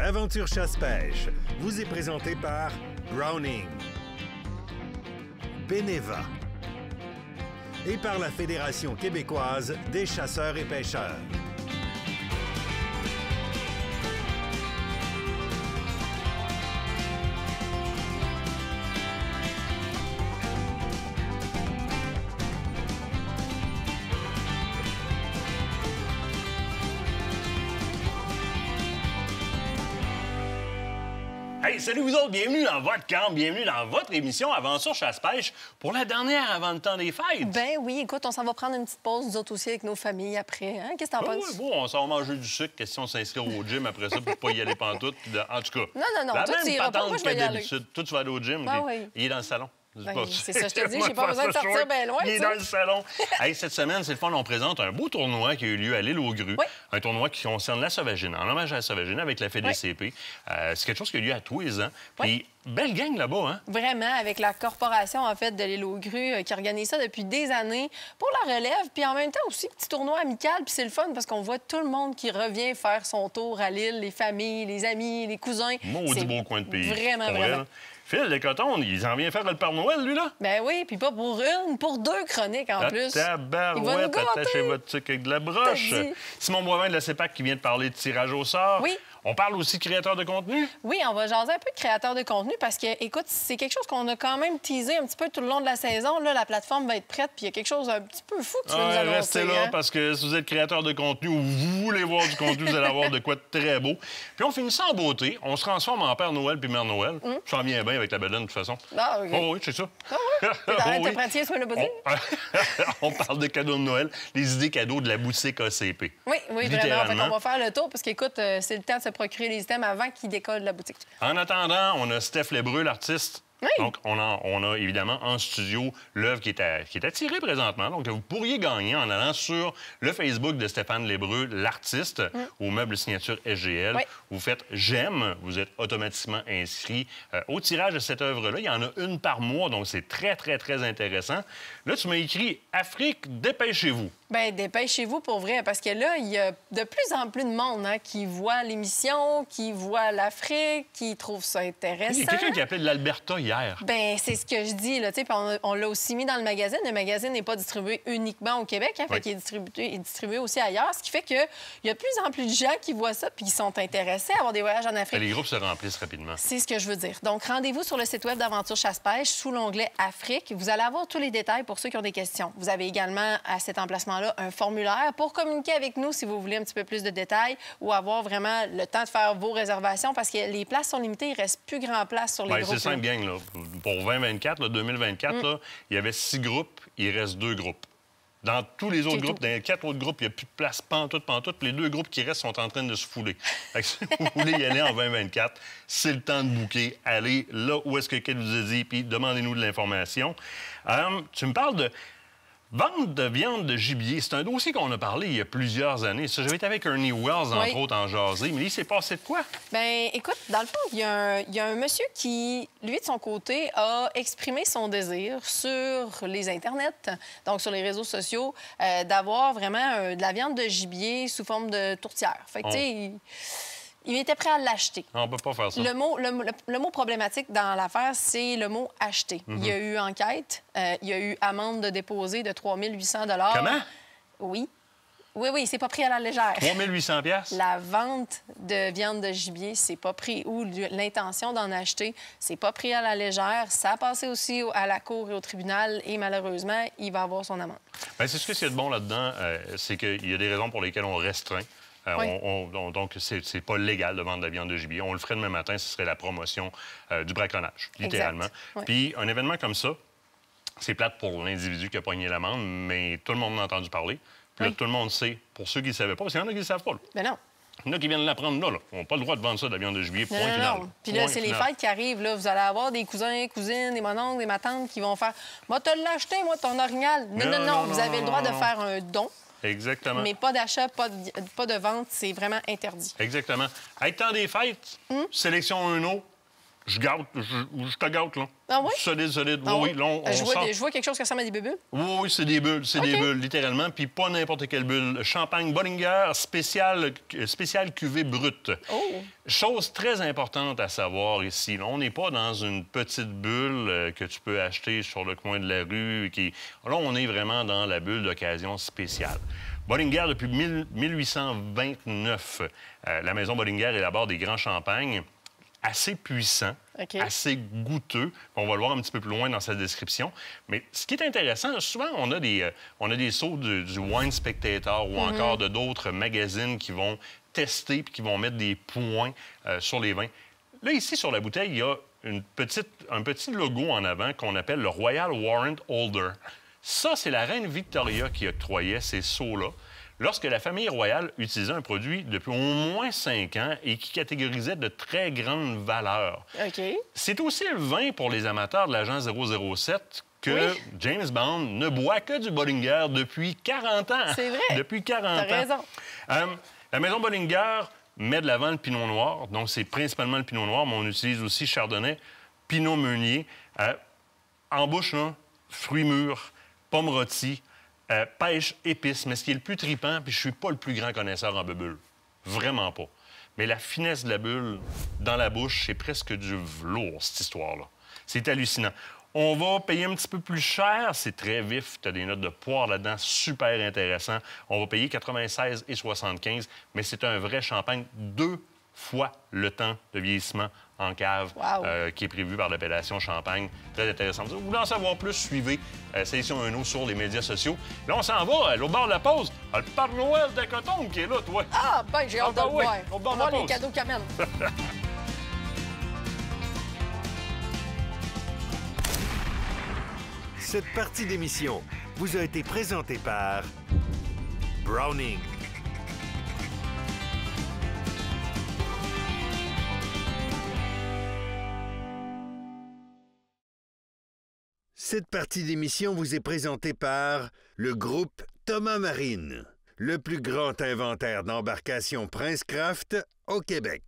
Aventure chasse-pêche vous est présenté par Browning, Beneva et par la Fédération québécoise des chasseurs et pêcheurs. Hey, salut vous autres, bienvenue dans votre camp, bienvenue dans votre émission Aventure chasse-pêche pour la dernière avant le temps des fêtes. Ben oui, écoute, on s'en va prendre une petite pause, nous autres aussi, avec nos familles après. Hein? Qu'est-ce que t'en penses? Oui, bon, on s'en va manger du sucre, question de s'inscrire au gym après ça pour pas y aller pantoute. En tout cas, Non, la toi, tu même iras pas, moi, patente je vais que y aller. d'habitude. Toi, tu vas aller au gym, Ah oui. il est dans le salon. Ben, c'est ça, je te dis, j'ai pas besoin de sortir bien loin. Il est dans le salon. Hey, cette semaine, c'est le fun, on présente un beau tournoi qui a eu lieu à l'île aux Grues. Oui. Un tournoi qui concerne la sauvagine, en hommage à la sauvagine avec la FDCP. Oui. C'est quelque chose qui a lieu à tous les ans. Puis, belle gang là-bas, hein? Vraiment, avec la corporation, en fait, de l'île aux Grues qui organise ça depuis des années pour la relève. Puis en même temps aussi, petit tournoi amical. Puis c'est le fun parce qu'on voit tout le monde qui revient faire son tour à l'île, les familles, les amis, les cousins. Maudit beau coin de pays. Vraiment, vraiment. Phil Descotons, il en vient faire le Père Noël, lui, là? Ben oui, puis pas pour une, pour deux chroniques en plus. Tabarouette, attachez votre truc avec de la broche. Simon Boivin de la CEPAC qui vient de parler de tirage au sort. Oui. On parle aussi de créateurs de contenu? Oui, on va jaser un peu de créateurs de contenu parce que, écoute, c'est quelque chose qu'on a quand même teasé un petit peu tout le long de la saison. Là, la plateforme va être prête, puis il y a quelque chose un petit peu fou que tu veux nous annoncer. Restez là, parce que si vous êtes créateur de contenu ou vous voulez voir du contenu, vous allez avoir de quoi de très beau. Puis on finit ça en beauté. On se transforme en Père Noël puis Mère Noël. Ça en vient bien avec la bedaine, de toute façon. Ah, OK. Oh oui, c'est ça. Ah oui? T'es pratiqué sur le boutique? On parle de cadeaux de Noël, les idées cadeaux de la boutique ACP. Oui, vraiment. En fait, on va faire le tour parce qu'écoute, c'est le temps de se procurer les items avant qu'il décolle la boutique. En attendant, on a Steph Lébreux, l'artiste. Oui. Donc, on a évidemment en studio l'œuvre qui est à tirer présentement. Donc, vous pourriez gagner en allant sur le Facebook de Stéphane Lébreux, l'artiste, au meuble signature SGL. Oui. Vous faites « J'aime », vous êtes automatiquement inscrit au tirage de cette œuvre-là. Il y en a une par mois, donc c'est très, très, très intéressant. Là, tu m'as écrit « Afrique, dépêchez-vous ». Bien, dépêchez-vous pour vrai, parce que là, il y a de plus en plus de monde qui voit l'émission, qui voit l'Afrique, qui trouve ça intéressant. Il y a quelqu'un qui appelait de l'Alberta hier. Bien, c'est ce que je dis, là, tu sais, on l'a aussi mis dans le magazine. Le magazine n'est pas distribué uniquement au Québec, fait qu'il est distribué aussi ailleurs, ce qui fait qu'il y a de plus en plus de gens qui voient ça puis qui sont intéressés à avoir des voyages en Afrique. Les groupes se remplissent rapidement. C'est ce que je veux dire. Donc, rendez-vous sur le site web d'Aventure Chasse-Pêche sous l'onglet Afrique. Vous allez avoir tous les détails pour ceux qui ont des questions. Vous avez également à cet emplacement un formulaire pour communiquer avec nous si vous voulez un petit peu plus de détails ou avoir vraiment le temps de faire vos réservations parce que les places sont limitées, il ne reste plus grand place sur les groupes. C'est 5 gangs, là. Pour 2024, 2024, là, il y avait 6 groupes, il reste 2 groupes. Dans tous les autres groupes, dans les 4 autres groupes, il n'y a plus de place pantoute. Puis les 2 groupes qui restent sont en train de se fouler. Fait que si vous voulez y aller en 2024, c'est le temps de booker. Allez là où est-ce que Kate vous a dit, puis demandez-nous de l'information. Tu me parles de vente de viande de gibier. C'est un dossier qu'on a parlé il y a plusieurs années. J'avais été avec Ernie Wells, entre autres, en jasé. Mais il s'est passé de quoi? Bien, écoute, dans le fond, il y a un monsieur qui, lui, de son côté, a exprimé son désir sur les Internets, donc sur les réseaux sociaux, d'avoir vraiment de la viande de gibier sous forme de tourtière. Fait que, tu sais, il était prêt à l'acheter. On peut pas faire ça. Le mot problématique dans l'affaire, c'est le mot « acheter ». Il y a eu enquête, il y a eu amende de déposer de 3 800 $. Comment? Oui. Oui, c'est pas pris à la légère. 3 800 $? La vente de viande de gibier, c'est pas pris, ou l'intention d'en acheter, c'est pas pris à la légère. Ça a passé aussi à la cour et au tribunal, et malheureusement, il va avoir son amende. Bien, c'est ce qu'il y a de bon là-dedans, c'est qu'il y a des raisons pour lesquelles on restreint. Donc, c'est pas légal de vendre de la viande de gibier. On le ferait demain matin, ce serait la promotion du braconnage, littéralement. Puis un événement comme ça, c'est plate pour l'individu qui a pogné l'amende, mais tout le monde en a entendu parler. Puis là, tout le monde sait, pour ceux qui ne le savaient pas, parce qu'il y en a qui ne le savent pas. Là. Mais non. Il y en a qui viennent l'apprendre là. On n'a pas le droit de vendre ça de la viande de gibier. Point final. Puis là, c'est les fêtes qui arrivent. Là. Vous allez avoir des cousins, cousines, des mononcles, des matantes qui vont faire « Moi, te l'acheté, moi, ton orignal. » Non. Vous avez le droit de faire un don. Exactement. Mais pas d'achat, pas de vente, c'est vraiment interdit. Exactement. Avec temps des fêtes, sélection Uno, Je te gâte, là. Ah oui? Solide, solide. Ah Oui, là, on sort... je vois quelque chose qui ressemble à des bulles. Oui, c'est des bulles. C'est des bulles, littéralement. Puis pas n'importe quelle bulle. Champagne Bollinger spécial cuvée brute. Oh! Chose très importante à savoir ici, là, on n'est pas dans une petite bulle que tu peux acheter sur le coin de la rue. Là, on est vraiment dans la bulle d'occasion spéciale. Bollinger, depuis 1829, la maison Bollinger élabore des grands champagnes assez puissants, assez goûteux. On va le voir un petit peu plus loin dans sa description. Mais ce qui est intéressant, souvent, on a des sauts du Wine Spectator ou encore de d'autres magazines qui vont tester puis qui vont mettre des points sur les vins. Là, ici, sur la bouteille, il y a un petit logo en avant qu'on appelle le Royal Warrant Holder. Ça, c'est la reine Victoria qui octroyait ces sceaux-là lorsque la famille royale utilisait un produit depuis au moins 5 ans et qui catégorisait de très grande valeur. C'est aussi le vin pour les amateurs de l'agent 007 que James Bond ne boit que du Bollinger depuis 40 ans. C'est vrai. Depuis 40 ans. T'as raison. La maison Bollinger met de l'avant le pinot noir. Donc, c'est principalement le pinot noir, mais on utilise aussi chardonnay, pinot meunier. En bouche, là, fruits mûrs, pommes rôties, pêche, épices. Mais ce qui est le plus tripant, puis je suis pas le plus grand connaisseur en bubule. Vraiment pas. Mais la finesse de la bulle dans la bouche, c'est presque du velours, cette histoire-là. C'est hallucinant. On va payer un petit peu plus cher. C'est très vif. Tu as des notes de poire là-dedans, super intéressant. On va payer 96,75, mais c'est un vrai champagne 2 fois le temps de vieillissement en cave qui est prévu par l'appellation Champagne. Très intéressant. Vous voulez en savoir plus, suivez Sélection Uno sur les médias sociaux. Là, on s'en va au bord de la pause. Le Père Noël d'Acoton qui est là, toi. Ah, ben, j'ai hâte de le voir. Au bord de la pause. Les cadeaux qu'il amène. Cette partie d'émission vous a été présentée par Browning. Cette partie d'émission vous est présentée par le groupe Thomas Marine, le plus grand inventaire d'embarcations Princecraft au Québec.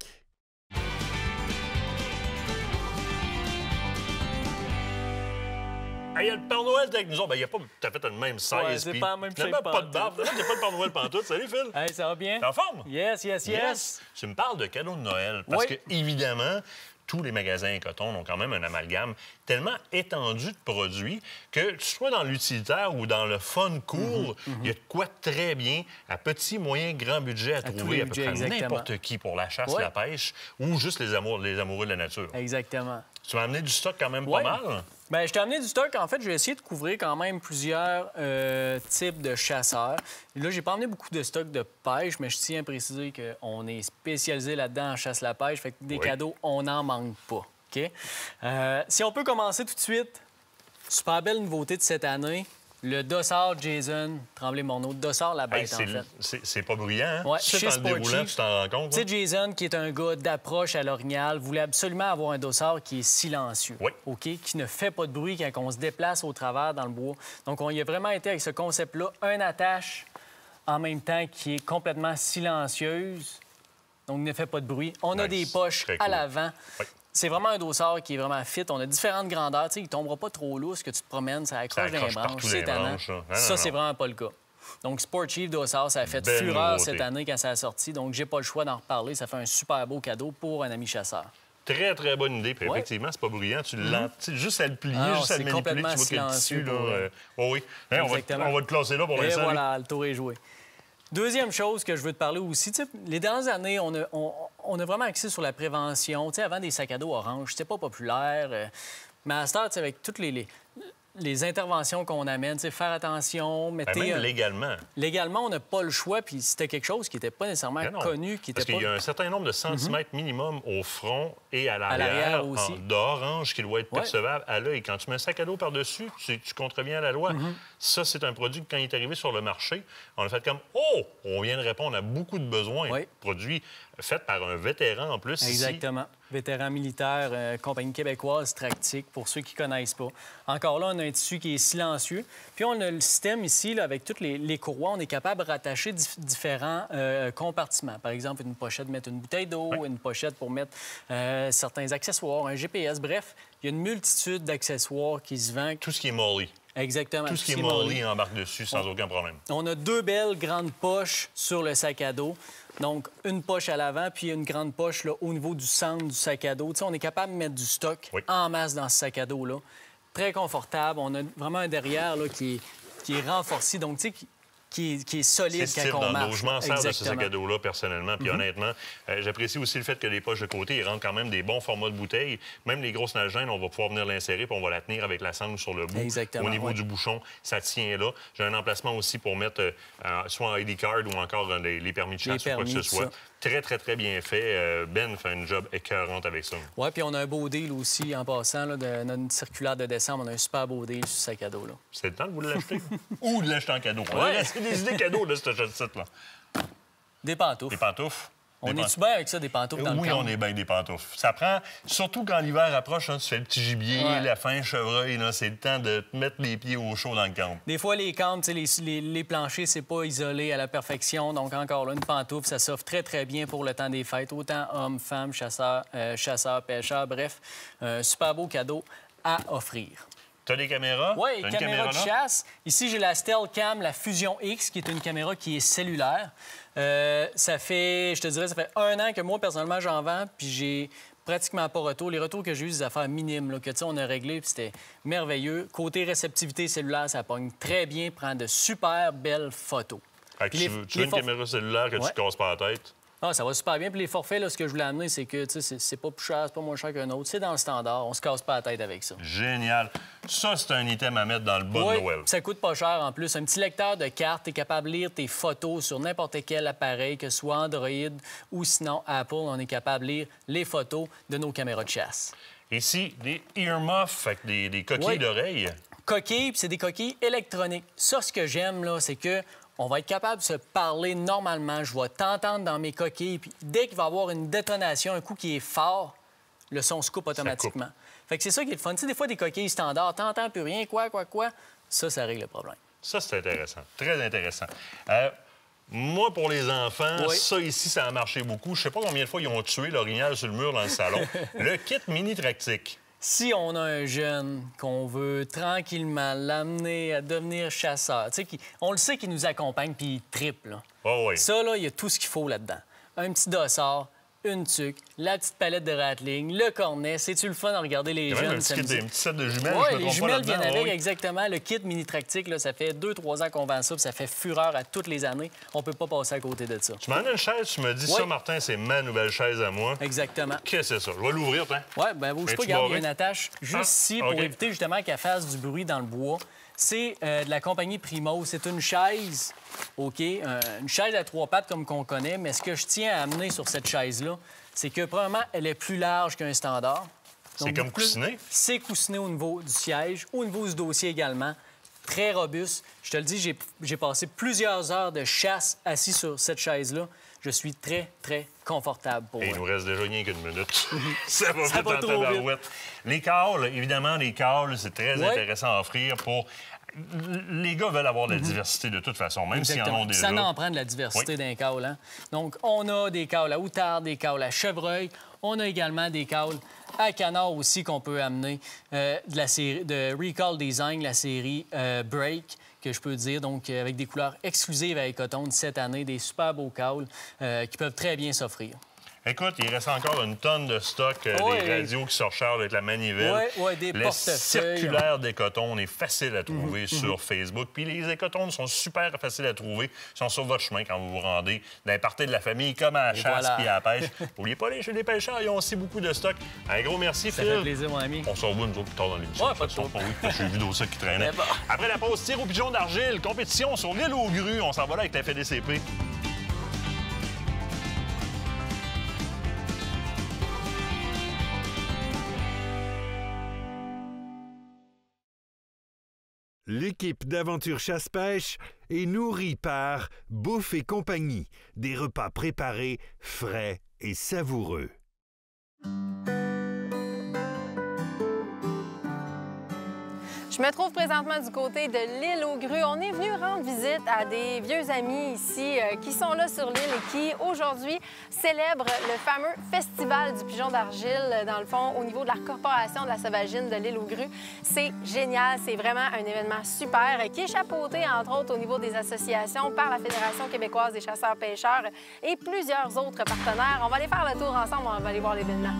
Il y a le Père Noël avec nous autres. Il n'y a pas tout à fait le même size. Ouais, c'est pas la même shape. Pas de barbe. Il n'y a pas le Père Noël pantoute. Salut, Phil. Hey, ça va bien? T'es en forme? Yes. Tu me parles de cadeaux de Noël. Parce que, évidemment, tous les magasins Écoton ont quand même un amalgame tellement étendu de produits que tu sois dans l'utilitaire ou dans le fun cool, il y a de quoi très bien à petit, moyen, grand budget à trouver à peu près n'importe qui pour la chasse, la pêche ou juste les amoureux de la nature. Exactement. Tu m'as amené du stock quand même pas mal. Bien, je t'ai amené du stock. En fait, j'ai essayé de couvrir quand même plusieurs types de chasseurs. Et là, j'ai pas amené beaucoup de stock de pêche, mais je tiens à préciser qu'on est spécialisé là-dedans en chasse-la pêche. Fait que des cadeaux, on n'en manque pas. OK? Si on peut commencer tout de suite, super belle nouveauté de cette année. Le Dossard Jason Tremblay-Morneau. Dossard, la bête, en fait. C'est pas bruyant, hein? Ouais, chez Sportchief, tu t'en rends compte. Tu sais, Jason, qui est un gars d'approche à l'orignal, voulait absolument avoir un Dossard qui est silencieux. OK? Qui ne fait pas de bruit quand on se déplace au travers dans le bois. Donc, on y a vraiment été avec ce concept-là. Un attache en même temps qui est complètement silencieuse. Donc, ne fait pas de bruit. On a des poches à l'avant. C'est vraiment un dossard qui est vraiment fit. On a différentes grandeurs. Tu sais, il ne tombera pas trop lourd que tu te promènes. Ça accroche dans les branches. C'est tannant. Ça, c'est vraiment pas le cas. Donc, Sportchief Dossard, ça a fait fureur cette année quand ça a sorti. Donc, j'ai pas le choix d'en reparler. Ça fait un super beau cadeau pour un ami chasseur. Très, très bonne idée. Puis effectivement, c'est pas bruyant. Tu l'entends juste à le plier, juste à le manipuler. Tu vois qu'il y a le tissu, là. Oui. On va le classer là pour l'instant. Et voilà, le tour est joué. Deuxième chose que je veux te parler aussi, les dernières années, on a vraiment axé sur la prévention. Avant, des sacs à dos orange, c'était pas populaire. Mais à cette heure, avec toutes les interventions qu'on amène, faire attention, mettez... Même légalement. Légalement, on n'a pas le choix, puis c'était quelque chose qui n'était pas nécessairement connu. Parce qu'il y a un certain nombre de centimètres minimum au front et à l'arrière d'orange qui doit être percevable à l'œil. Quand tu mets un sac à dos par-dessus, tu contreviens à la loi. Ça, c'est un produit que, quand il est arrivé sur le marché, on a fait comme « Oh! On vient de répondre à beaucoup de besoins. Produit faite par un vétéran en plus. Exactement. Ici. Vétéran militaire, compagnie québécoise Tractic, pour ceux qui ne connaissent pas. Encore là, on a un tissu qui est silencieux. Puis on a le système ici, là, avec toutes les courroies, on est capable de rattacher différents compartiments. Par exemple, une pochette, mettre une bouteille d'eau, une pochette pour mettre certains accessoires, un GPS. Bref, il y a une multitude d'accessoires qui se vendent. Tout ce qui est molly. Exactement. Tout ce qui est molly embarque dessus sans aucun problème. On a 2 belles grandes poches sur le sac à dos. Donc, une poche à l'avant, puis une grande poche là, au niveau du centre du sac à dos. Tu sais, on est capable de mettre du stock en masse dans ce sac à dos-là. Très confortable. On a vraiment un derrière là, qui est renforcé. Donc, tu sais, qui est solide quand on marche. Je m'en sers de ce sac à dos-là, personnellement. Puis honnêtement, j'apprécie aussi le fait que les poches de côté, ils rentrent quand même des bons formats de bouteilles. Même les grosses nalgènes, on va pouvoir venir l'insérer puis on va la tenir avec la sangle sur le bout. Exactement, au niveau du bouchon, ça tient là. J'ai un emplacement aussi pour mettre soit un ID card ou encore les permis de chasse ou quoi que ce soit. Très, très, très bien fait. Ben fait un job écœurant avec ça. Oui, puis on a un beau deal aussi, en passant, là, de notre circulaire de décembre. On a un super beau deal sur ce sac à dos-là. C'est le temps de vous l'acheter ou de l'acheter en cadeau. C'est des idées cadeaux de ce site-là. Des pantoufles. Des pantoufles. On est-tu bien avec ça, des pantoufles dans le camp? Oui, on est bien avec des pantoufles. Ça prend, surtout quand l'hiver approche, hein, tu fais le petit gibier, la fin chevreuil, c'est le temps de te mettre les pieds au chaud dans le camp. Des fois, les camps, les planchers, c'est pas isolé à la perfection. Donc, encore là, une pantoufle, ça s'offre très, très bien pour le temps des fêtes. Autant hommes, femmes, chasseurs, pêcheurs, bref. Un super beau cadeau à offrir. Tu as des caméras? Oui, caméra de chasse. Ici, j'ai la Stealthcam, la Fusion X, qui est une caméra qui est cellulaire. Ça fait 1 an que moi, personnellement, j'en vends, puis j'ai pratiquement pas retour. Les retours que j'ai eu, des affaires minimes, là, que on a réglé, puis c'était merveilleux. Côté réceptivité cellulaire, ça pogne très bien, prend de super belles photos. Tu veux une caméra cellulaire que tu ne te casses pas la tête? Ah, ça va super bien. Puis les forfaits, là, ce que je voulais amener, c'est que c'est pas plus cher, c'est pas moins cher qu'un autre. C'est dans le standard. On se casse pas la tête avec ça. Génial. Ça, c'est un item à mettre dans le bas de Noël. Ça coûte pas cher en plus. Un petit lecteur de cartes, tu es capable de lire tes photos sur n'importe quel appareil, que ce soit Android ou sinon Apple. On est capable de lire les photos de nos caméras de chasse. Ici, des earmuffs, fait que des coquilles d'oreilles. Coquilles, puis c'est des coquilles électroniques. Ça, ce que j'aime, là, c'est que on va être capable de se parler normalement. Je vais t'entendre dans mes coquilles. Puis dès qu'il va y avoir une détonation, un coup qui est fort, le son se coupe automatiquement. Fait que c'est ça qui est le fun. Tu sais, des fois, des coquilles standards, t'entends plus rien, quoi. Ça règle le problème. Ça, c'est intéressant. Très intéressant. Moi, pour les enfants, ça ici, ça a marché beaucoup. Je sais pas combien de fois ils ont tué l'orignal sur le mur dans le salon. Le kit mini Tractic. Si on a un jeune qu'on veut tranquillement l'amener à devenir chasseur, tu sais, on le sait qu'il nous accompagne puis il tripe, là. Ça, là, il y a tout ce qu'il faut là-dedans. Un petit dossard, une tuque, la petite palette de Rattling, le cornet. C'est-tu le fun à regarder les jeunes? Un petit set de jumelles, oui, les jumelles viennent avec, exactement. Le kit mini Tractic, là, ça fait 2-3 ans qu'on vend ça, puis ça fait fureur à toutes les années. On peut pas passer à côté de ça. Tu m'en as une chaise, tu me dis ça, Martin, c'est ma nouvelle chaise à moi. Exactement. Qu'est-ce que c'est ça? Je vais l'ouvrir, toi. Oui, bien, bouge pas, regarde, il y a une attache juste ici pour éviter justement qu'elle fasse du bruit dans le bois. C'est de la compagnie Primo. C'est une chaise, OK, une chaise à 3 pattes comme qu'on connaît, mais ce que je tiens à amener sur cette chaise-là, c'est que, premièrement, elle est plus large qu'un standard. C'est comme coussiné? C'est coussiné au niveau du siège, au niveau du dossier également. Très robuste. Je te le dis, j'ai passé plusieurs heures de chasse assis sur cette chaise-là. Je suis très, très confortable pour il nous reste déjà rien qu'une minute. Ça va ça vite en tabarouette. Les cales, évidemment, c'est très intéressant à offrir pour... Les gars veulent avoir de la diversité de toute façon, même s'ils en ont déjà. Ça en prend de la diversité d'un cale. Hein? Donc, on a des cales à outarde, des cales à chevreuil. On a également des cales à canard aussi qu'on peut amener de la série de Recall Design, la série Break, que je peux dire, donc avec des couleurs exclusives à Ecotone cette année, des super beaux cales qui peuvent très bien s'offrir. Écoute, il reste encore une tonne de stock, des radios qui se rechargent avec la manivelle. Des le circulaire d'Ecotone est facile à trouver sur Facebook. Puis les Ecotones sont super faciles à trouver. Ils sont sur votre chemin quand vous vous rendez dans les parties de la famille, comme à la chasse puis à la pêche. N'oubliez pas aller chez les pêcheurs, ils ont aussi beaucoup de stock. Un gros merci, Phil. Ça fait plaisir, mon ami. On se revoit, nous autres, plus tard dans l'émission. Pas de trouble. J'ai vu d'autres qui traînaient. Après la pause, tir au pigeon d'argile, compétition sur l'île aux grues. On s'en va là avec la FDCP. L'équipe d'Aventure Chasse-Pêche est nourrie par Bouffe et compagnie, des repas préparés, frais et savoureux. Je me trouve présentement du côté de l'île aux Grues. On est venu rendre visite à des vieux amis ici qui sont là sur l'île et qui, aujourd'hui, célèbrent le fameux Festival du Pigeon d'Argile, dans le fond, au niveau de la Corporation de la Sauvagine de l'île aux Grues. C'est génial, c'est vraiment un événement super qui est chapeauté, entre autres, au niveau des associations par la Fédération québécoise des chasseurs-pêcheurs et plusieurs autres partenaires. On va aller faire le tour ensemble, on va aller voir l'événement.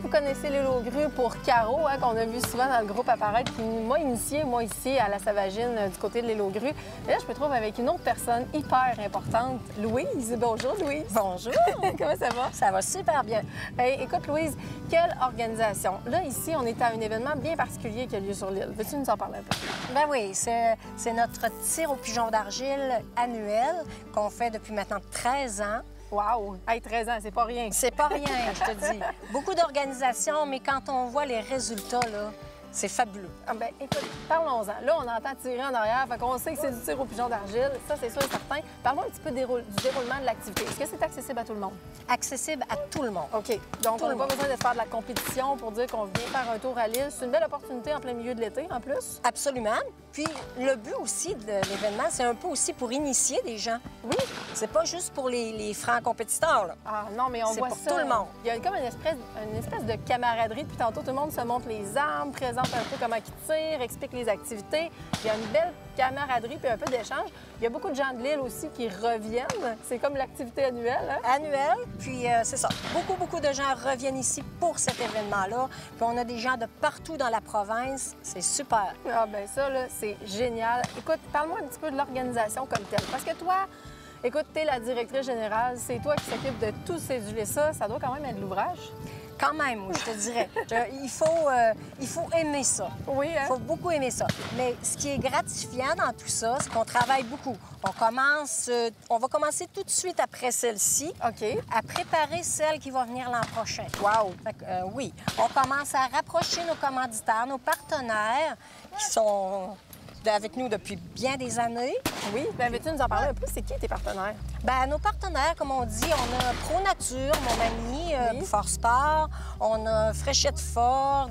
Vous connaissez l'île aux Grues pour Caro, qu'on a vu souvent dans le groupe apparaître, qui m'a initié, moi, ici, à la Sauvagine, du côté de l'île aux Grues. Et là, je me trouve avec une autre personne hyper importante, Louise. Bonjour, Louise. Bonjour. Comment ça va? Ça va super bien. Hey, écoute, Louise, quelle organisation? Là, ici, on est à un événement bien particulier qui a lieu sur l'île. Veux-tu nous en parler un peu? Ben oui, c'est notre tir au pigeon d'argile annuel qu'on fait depuis maintenant 13 ans. Wow! Hey, 13 ans, c'est pas rien. C'est pas rien, je te dis. Beaucoup d'organisations, mais quand on voit les résultats, là, c'est fabuleux. Ah ben, écoute, parlons-en. Là, on entend tirer en arrière, fait qu'on sait que c'est du tir au pigeon d'argile. Ça, c'est sûr et certain. Parlons un petit peu du déroulement de l'activité. Est-ce que c'est accessible à tout le monde? Accessible à tout le monde. OK. Donc, on n'a pas besoin de faire de la compétition pour dire qu'on vient faire un tour à l'île. C'est une belle opportunité en plein milieu de l'été, en plus. Absolument. Puis, le but aussi de l'événement, c'est un peu aussi pour initier des gens. Oui. C'est pas juste pour les francs compétiteurs, là. Ah non, mais on voit ça. C'est pour tout le monde. Il y a comme une espèce de camaraderie. Puis tantôt, tout le monde se montre les armes, présente un peu comment ils tirent, explique les activités. Il y a une belle camaraderie puis un peu d'échange. Il y a beaucoup de gens de l'île aussi qui reviennent. C'est comme l'activité annuelle, hein? Annuelle, puis c'est ça. Beaucoup de gens reviennent ici pour cet événement-là. Puis on a des gens de partout dans la province. C'est super. Ah ben ça, là, c'est génial. Écoute, parle-moi un petit peu de l'organisation comme telle. Parce que toi, écoute, t'es la directrice générale. C'est toi qui s'occupe de tout céduler ça. Ça doit quand même être de l'ouvrage. Quand même, je te dirais. Il faut aimer ça. Oui, hein? Il faut beaucoup aimer ça. Mais ce qui est gratifiant dans tout ça, c'est qu'on travaille beaucoup. On va commencer tout de suite après celle-ci OK. à préparer celle qui va venir l'an prochain. Wow! Fait que, oui, on commence à rapprocher nos commanditaires, nos partenaires qui sont avec nous depuis bien des années. Oui, bien, veux-tu nous en parler un peu? C'est qui tes partenaires? Bien, nos partenaires, comme on dit, on a Pro Nature, mon ami, Oui. Fort Sport, on a Fréchette Ford,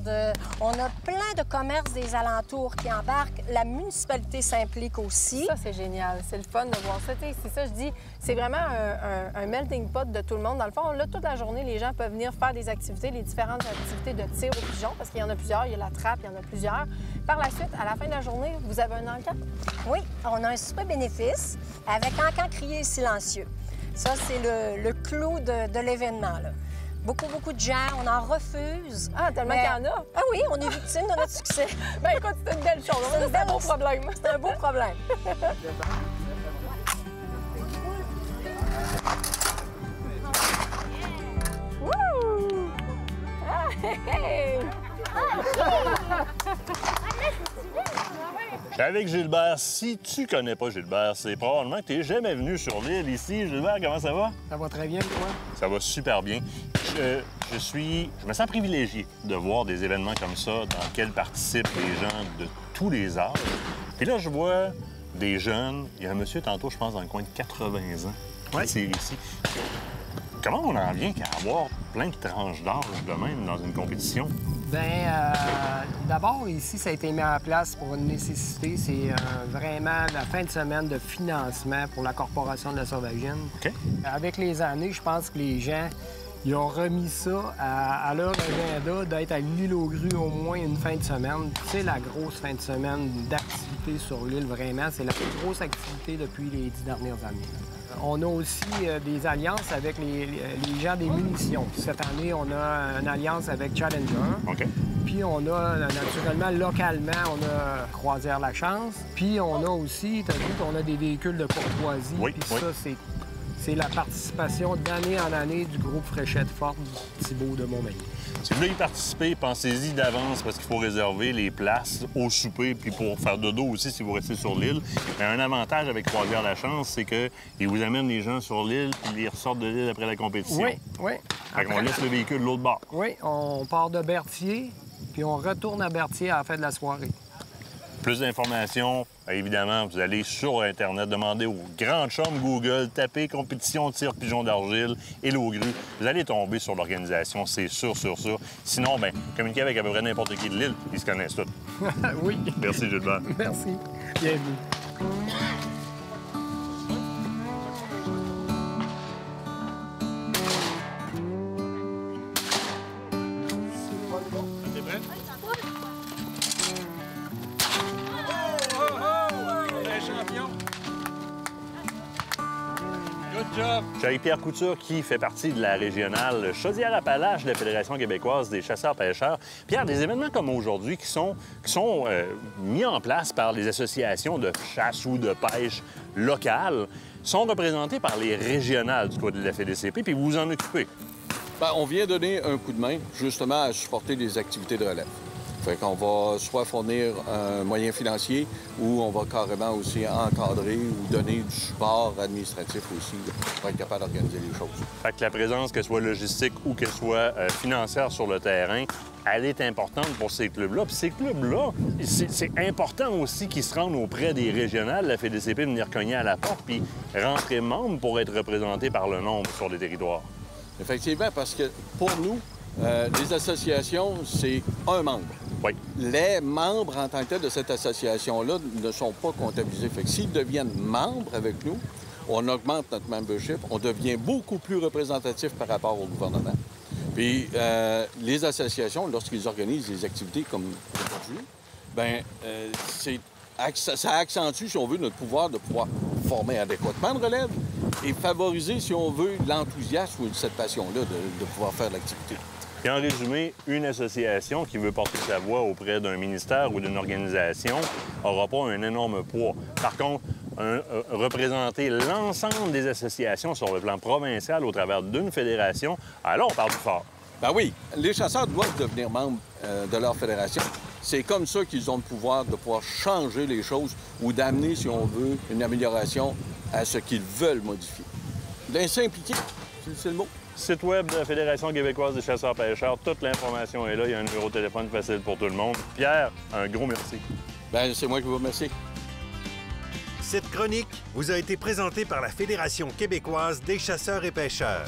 on a plein de commerces des alentours qui embarquent. La municipalité s'implique aussi. Ça, c'est génial. C'est le fun de voir ça. C'est ça, je dis, c'est vraiment un melting pot de tout le monde. Dans le fond, là, toute la journée, les gens peuvent venir faire des activités, les différentes activités de tir au pigeon, parce qu'il y en a plusieurs. Il y a la trappe, il y en a plusieurs. Par la suite, à la fin de la journée, vous avez un encamp? Oui, on a un super bénéfice avec encamp crié et silencieux. Ça, c'est le clou de l'événement, là. Beaucoup de gens, on en refuse. Ah, tellement qu'il y en a? Ah oui, on est victime de notre succès. Bien, écoute, c'est une belle chose. C'est un beau problème. C'est un beau problème. Wouh! Ah, hey! Je suis avec Gilbert. Si tu connais pas Gilbert, c'est probablement que tu n'es jamais venu sur l'île ici. Gilbert, comment ça va? Ça va très bien, toi? Ça va super bien. Je me sens privilégié de voir des événements comme ça dans lesquels participent des gens de tous les âges. Puis là, je vois des jeunes. Il y a un monsieur tantôt, je pense, dans le coin de 80 ans qui tire ici. Comment on en vient qu'à avoir plein de tranches d'âge de même dans une compétition? Bien, d'abord, ici, ça a été mis en place pour une nécessité. C'est vraiment la fin de semaine de financement pour la Corporation de la Sauvagine. OK. Avec les années, je pense que les gens, ils ont remis ça à leur agenda d'être à l'île aux Grues au moins une fin de semaine. C'est la grosse fin de semaine d'activité sur l'île, vraiment. C'est la plus grosse activité depuis les 10 dernières années. On a aussi des alliances avec les gens des munitions. Cette année, on a une alliance avec Challenger. OK. Puis on a, naturellement, localement, on a Croisière La Chance. Puis on a aussi, tu as vu qu'on a des véhicules de courtoisie. Oui, Puis oui. ça, c'est la participation d'année en année du groupe Fréchette Ford Thibault de Montmagny. Si vous voulez y participer, pensez-y d'avance parce qu'il faut réserver les places au souper puis pour faire dodo aussi si vous restez sur l'île. Mais un avantage avec Croisière La Chance, c'est qu'ils vous amènent les gens sur l'île puis ils ressortent de l'île après la compétition. Oui, oui. Fait qu'on laisse le véhicule de l'autre bord. Oui, on part de Berthier, puis on retourne à Berthier à la fin de la soirée. Plus d'informations, évidemment, vous allez sur Internet, demander aux grands chums Google, tapez compétition de tir pigeon d'argile et l'eau grue. Vous allez tomber sur l'organisation, c'est sûr. Sinon, bien, communiquez avec à peu près n'importe qui de l'île, ils se connaissent tous. Oui. Merci, Gilbert. Merci. Bienvenue. Je suis avec Pierre Couture, qui fait partie de la régionale Chaudière-Appalaches de la Fédération québécoise des chasseurs-pêcheurs. Pierre, des événements comme aujourd'hui qui sont mis en place par les associations de chasse ou de pêche locales sont représentés par les régionales du côté de la FDCP, puis vous vous en occupez. Bien, on vient donner un coup de main, justement, à supporter des activités de relève. Fait qu'on va soit fournir un moyen financier ou on va carrément aussi encadrer ou donner du support administratif aussi pour être capable d'organiser les choses. Fait que la présence, qu'elle soit logistique ou qu'elle soit financière sur le terrain, elle est importante pour ces clubs-là. Puis ces clubs-là, c'est important aussi qu'ils se rendent auprès des régionales, la FDCP, venir cogner à la porte puis rentrer membre pour être représenté par le nombre sur les territoires. Effectivement, parce que pour nous, les associations, c'est un membre. Oui. Les membres en tant que tels de cette association-là ne sont pas comptabilisés. Fait que s'ils deviennent membres avec nous, on augmente notre membership, on devient beaucoup plus représentatif par rapport au gouvernement. Puis les associations, lorsqu'ils organisent des activités comme aujourd'hui, bien, ça accentue, si on veut, notre pouvoir de pouvoir former adéquatement de relève et favoriser, si on veut, l'enthousiasme de cette passion-là de pouvoir faire l'activité. Et en résumé, une association qui veut porter sa voix auprès d'un ministère ou d'une organisation n'aura pas un énorme poids. Par contre, représenter l'ensemble des associations sur le plan provincial au travers d'une fédération, alors on parle plus fort. Ben oui, les chasseurs doivent devenir membres de leur fédération. C'est comme ça qu'ils ont le pouvoir de pouvoir changer les choses ou d'amener, si on veut, une amélioration à ce qu'ils veulent modifier. S'impliquer, c'est le mot. Site web de la Fédération québécoise des chasseurs-pêcheurs, toute l'information est là. Il y a un numéro de téléphone facile pour tout le monde. Pierre, un gros merci. Bien, c'est moi qui vous remercie. Cette chronique vous a été présentée par la Fédération québécoise des chasseurs et pêcheurs.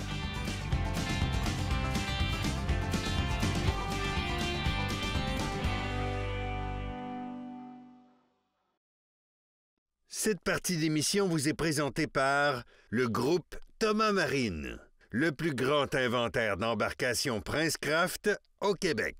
Cette partie d'émission vous est présentée par le groupe Thomas Marine, le plus grand inventaire d'embarcations Princecraft au Québec.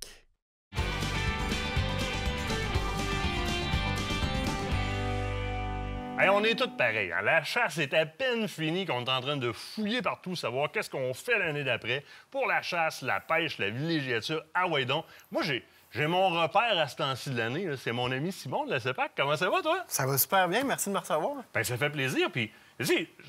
Hey, on est tous pareils. Hein? La chasse est à peine finie qu'on est en train de fouiller partout, savoir qu'est-ce qu'on fait l'année d'après pour la chasse, la pêche, la villégiature. Ah ouais donc. Moi, j'ai mon repère à ce temps-ci de l'année. C'est mon ami Simon de la CEPAC. Comment ça va, toi? Ça va super bien. Merci de me recevoir. Bien, ça fait plaisir. Puis,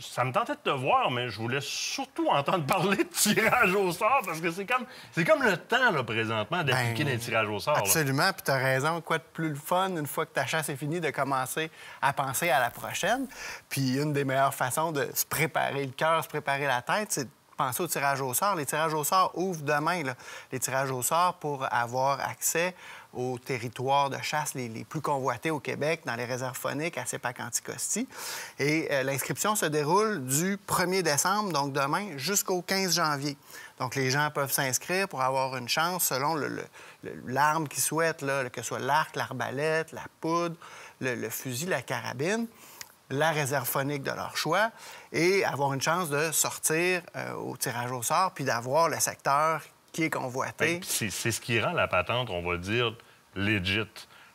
ça me tentait de te voir, mais je voulais surtout entendre parler de tirage au sort parce que c'est comme le temps, là, présentement, d'appliquer des tirages au sort. Absolument. Puis tu as raison. Quoi de plus le fun, une fois que ta chasse est finie, de commencer à penser à la prochaine. Puis une des meilleures façons de se préparer le cœur, se préparer la tête, c'est de penser au tirage au sort. Les tirages au sort ouvrent demain, là, les tirages au sort pour avoir accès aux territoires de chasse les plus convoités au Québec, dans les réserves fauniques à CEPAC-Anticosti. Et l'inscription se déroule du 1er décembre, donc demain, jusqu'au 15 janvier. Donc, les gens peuvent s'inscrire pour avoir une chance selon l'arme qu'ils souhaitent, là, que ce soit l'arc, l'arbalète, la poudre, le fusil, la carabine, la réserve faunique de leur choix, et avoir une chance de sortir au tirage au sort puis d'avoir le secteur qui est convoité. C'est ce qui rend la patente, on va le dire, legit.